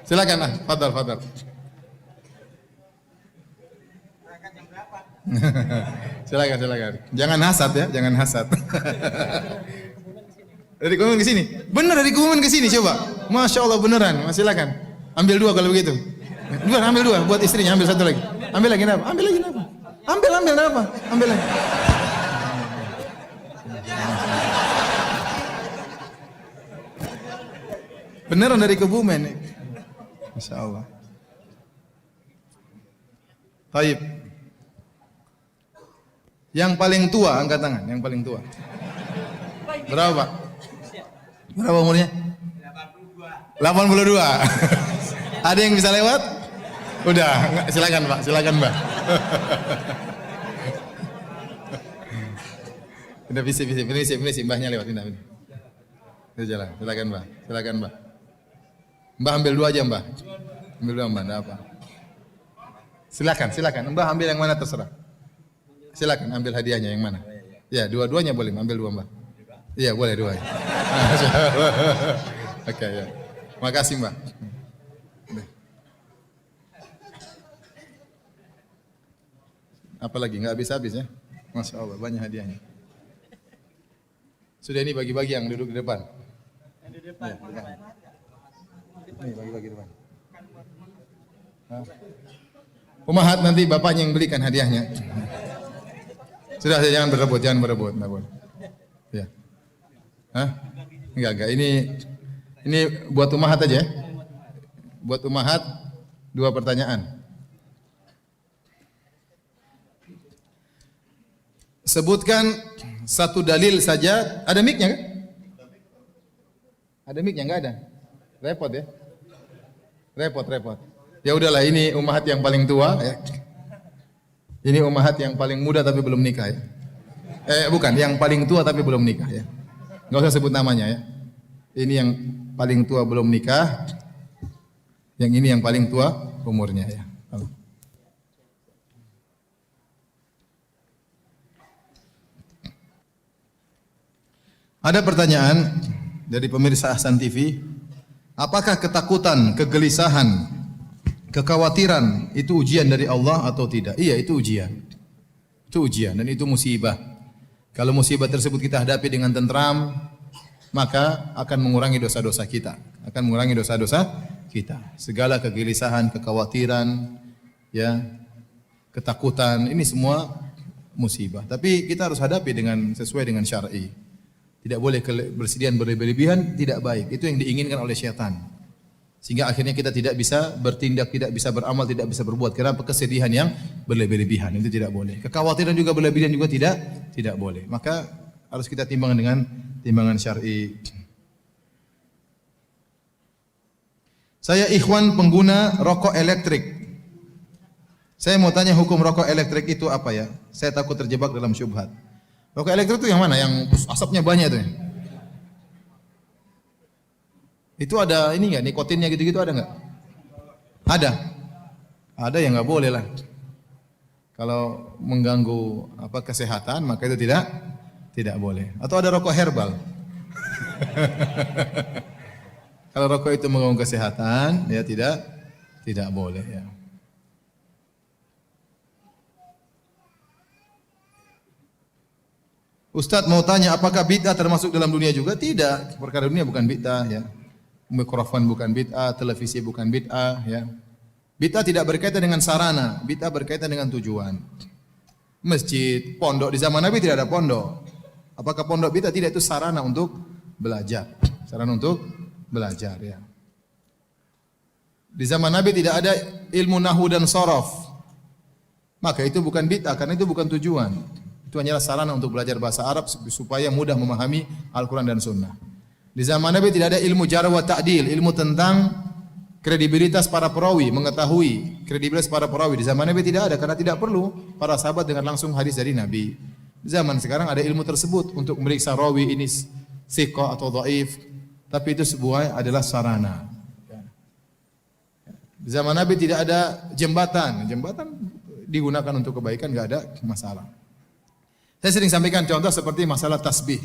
Silakan, fadal. Silakan. Jangan hasad ya, jangan hasad. Dari Kebumen ke sini. Benar dari Kebumen ke sini coba. Masya Allah beneran. Silakan. Ambil 2 kalau begitu. Ambil 2 buat istrinya, ambil 1 lagi. Ambil lagi apa? Ambil apa? Ambil lagi. Beneran dari Kebumen. Masya Allah. Taib. Yang paling tua, angkat tangan. Yang paling tua. Berapa Pak? Berapa umurnya? 82. Ada yang bisa lewat? Udah, silakan Pak, Mbak. Udah visi, Mbahnya lewat, pindah. Itu jalan, silakan Mbak. Mbah ambil 2 aja Mbah. Ambil 2 Mbah, enggak apa. Silakan. Mbah ambil yang mana terserah. Silakan ambil hadiahnya yang mana. Ya, 2-duanya boleh, ambil 2 Mbah. Iya, boleh 2. Oke, ya. Makasih Mbah. Apalagi nggak habis-habis ya. Masya Allah, banyak hadiahnya. Sudah ini bagi-bagi yang duduk di depan. Yang di depan. Ya, ini bagi-bagi depan. Umahat nanti bapaknya yang belikan hadiahnya. Sudah, jangan berebut. Enggak boleh. Ya. Enggak. Ini buat umahat aja ya. Buat umahat 2 pertanyaan. Sebutkan 1 dalil saja. Ada mic-nya kan? Ada mic-nya? Enggak ada. Repot ya. Repot. Ya udahlah, ini umahat yang paling tua ya. Ini umahat yang paling muda tapi belum nikah ya. Bukan, yang paling tua tapi belum nikah ya. Enggak usah sebut namanya ya. Ini yang paling tua belum nikah. Yang ini yang paling tua umurnya ya. Ada pertanyaan dari pemirsa Ahsan TV. Apakah ketakutan, kegelisahan, kekhawatiran itu ujian dari Allah atau tidak? Iya, itu ujian. Itu ujian dan itu musibah. Kalau musibah tersebut kita hadapi dengan tentram, maka akan mengurangi dosa-dosa kita. Akan mengurangi dosa-dosa kita. Segala kegelisahan, kekhawatiran, ya, ketakutan, ini semua musibah. Tapi kita harus hadapi dengan sesuai dengan syar'i. Tidak boleh berlebihan berlebihan, tidak baik. Itu yang diinginkan oleh syaitan. Sehingga akhirnya kita tidak bisa bertindak, tidak bisa beramal, tidak bisa berbuat karena kesedihan yang berlebihan. Itu tidak boleh. Kekhawatiran juga berlebihan juga tidak boleh. Maka harus kita timbang dengan timbangan syar'i. Saya ikhwan pengguna rokok elektrik. Saya mau tanya hukum rokok elektrik itu apa ya? Saya takut terjebak dalam syubhat. Rokok elektrik itu yang mana? Yang asapnya banyak itu ya? Itu ada ini enggak? Nikotinnya gitu-gitu ada enggak? Ada. Ada yang enggak boleh lah. Kalau mengganggu kesehatan maka itu tidak boleh. Atau ada rokok herbal. Kalau rokok itu mengganggu kesehatan ya tidak boleh ya. Ustadz mau tanya, apakah bid'ah termasuk dalam dunia juga? Tidak, perkara dunia bukan bid'ah ya. Mikrofon bukan bid'ah, televisi bukan bid'ah ya. Bid'ah tidak berkaitan dengan sarana, bid'ah berkaitan dengan tujuan. Masjid, pondok di zaman Nabi tidak ada pondok. Apakah pondok bid'ah? Tidak, itu sarana untuk belajar. Sarana untuk belajar ya. Di zaman Nabi tidak ada ilmu nahwu dan shorof. Maka itu bukan bid'ah karena itu bukan tujuan. Itu hanyalah sarana untuk belajar bahasa Arab supaya mudah memahami Al-Quran dan Sunnah. Di zaman Nabi tidak ada ilmu jarh wa ta'dil, ilmu tentang kredibilitas para perawi, mengetahui kredibilitas para perawi. Di zaman Nabi tidak ada karena tidak perlu para sahabat dengan langsung hadis dari Nabi. Di zaman sekarang ada ilmu tersebut untuk memeriksa rawi ini thiqah atau dhaif, tapi itu sebuah adalah sarana. Di zaman Nabi tidak ada jembatan. Jembatan digunakan untuk kebaikan, enggak ada masalah. Saya sering sampaikan contoh seperti masalah tasbih.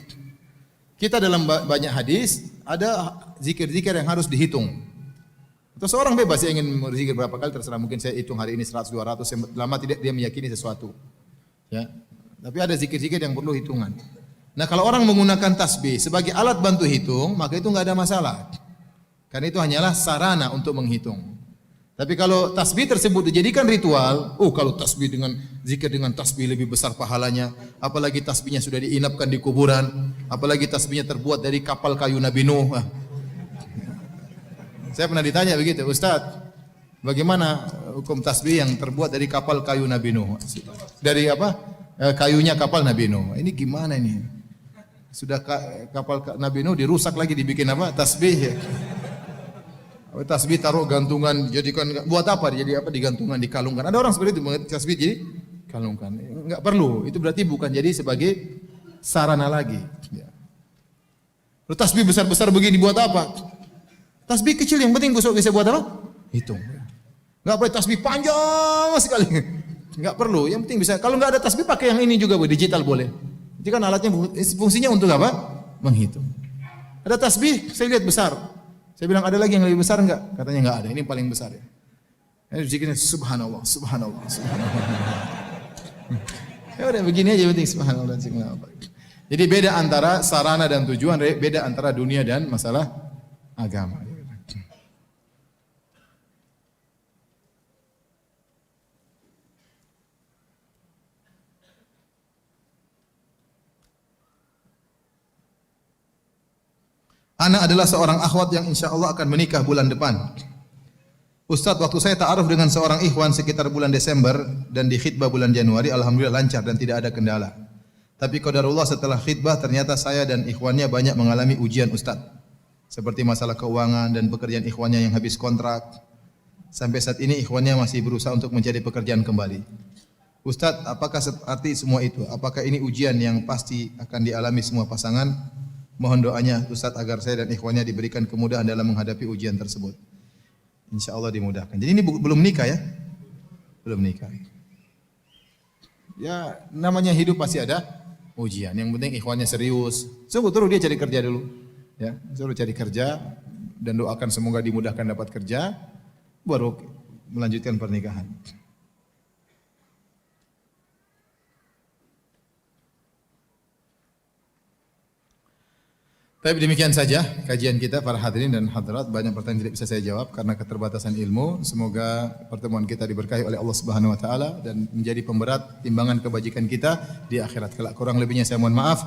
Kita dalam banyak hadis ada zikir-zikir yang harus dihitung. Atau seorang bebas yang ingin berzikir berapa kali terserah, mungkin saya hitung hari ini 100 200 lama tidak dia meyakini sesuatu. Ya. Tapi ada zikir-zikir yang perlu hitungan. Nah, kalau orang menggunakan tasbih sebagai alat bantu hitung, maka itu enggak ada masalah. Karena itu hanyalah sarana untuk menghitung. Tapi kalau tasbih tersebut dijadikan ritual, kalau tasbih dengan zikir dengan tasbih lebih besar pahalanya, apalagi tasbihnya sudah diinapkan di kuburan, apalagi tasbihnya terbuat dari kapal kayu Nabi Nuh. Saya pernah ditanya begitu, Ustaz, bagaimana hukum tasbih yang terbuat dari kapal kayu Nabi Nuh? Dari apa? Kayunya kapal Nabi Nuh. Ini gimana ini? Sudah kapal Nabi Nuh dirusak lagi dibikin apa? Tasbih ya. Tasbih taruh gantungan, jadikan buat apa? Jadi apa? Digantungan, dikalungkan. Ada orang seperti itu, tasbih jadi kalungkan. Enggak perlu. Itu berarti bukan jadi sebagai sarana lagi. Ya. Lalu tasbih besar-besar begini buat apa? Tasbih kecil yang penting bisa buat apa? Hitung. Enggak perlu tasbih panjang sekali. Enggak perlu. Yang penting bisa. Kalau enggak ada tasbih pakai yang ini juga, digital boleh. Itu kan alatnya fungsinya untuk apa? Menghitung. Ada tasbih, saya lihat besar. Saya bilang ada lagi yang lebih besar enggak? Katanya enggak ada. Ini paling besar ya. Zikirnya subhanallah, subhanallah, subhanallah. Ya udah begini aja penting subhanallah dan subhanallah. Jadi beda antara sarana dan tujuan, beda antara dunia dan masalah agama. Ana adalah seorang akhwat yang insya Allah akan menikah bulan depan. Ustadz, waktu saya ta'aruf dengan seorang ikhwan sekitar bulan Desember dan di khidbah bulan Januari, alhamdulillah lancar dan tidak ada kendala. Tapi qadarullah setelah khidbah ternyata saya dan ikhwannya banyak mengalami ujian Ustadz. Seperti masalah keuangan dan pekerjaan ikhwannya yang habis kontrak. Sampai saat ini ikhwannya masih berusaha untuk mencari pekerjaan kembali. Ustadz, apakah arti semua itu? Apakah ini ujian yang pasti akan dialami semua pasangan? Mohon doanya Ustadz agar saya dan ikhwannya diberikan kemudahan dalam menghadapi ujian tersebut. Insya Allah dimudahkan. Jadi ini belum nikah ya? Belum nikah. Ya namanya hidup pasti ada ujian. Yang penting ikhwannya serius. Suruh dia cari kerja dulu. Ya, suruh cari kerja dan doakan semoga dimudahkan dapat kerja, baru melanjutkan pernikahan. Tapi demikian saja kajian kita para hadirin dan hadirat. Banyak pertanyaan tidak bisa saya jawab karena keterbatasan ilmu. Semoga pertemuan kita diberkahi oleh Allah Subhanahu wa taala dan menjadi pemberat timbangan kebajikan kita di akhirat kelak. Kurang lebihnya saya mohon maaf.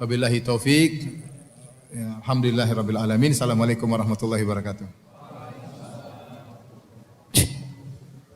Wabillahi taufik. Alhamdulillahirabbil alamin. Assalamualaikum warahmatullahi wabarakatuh.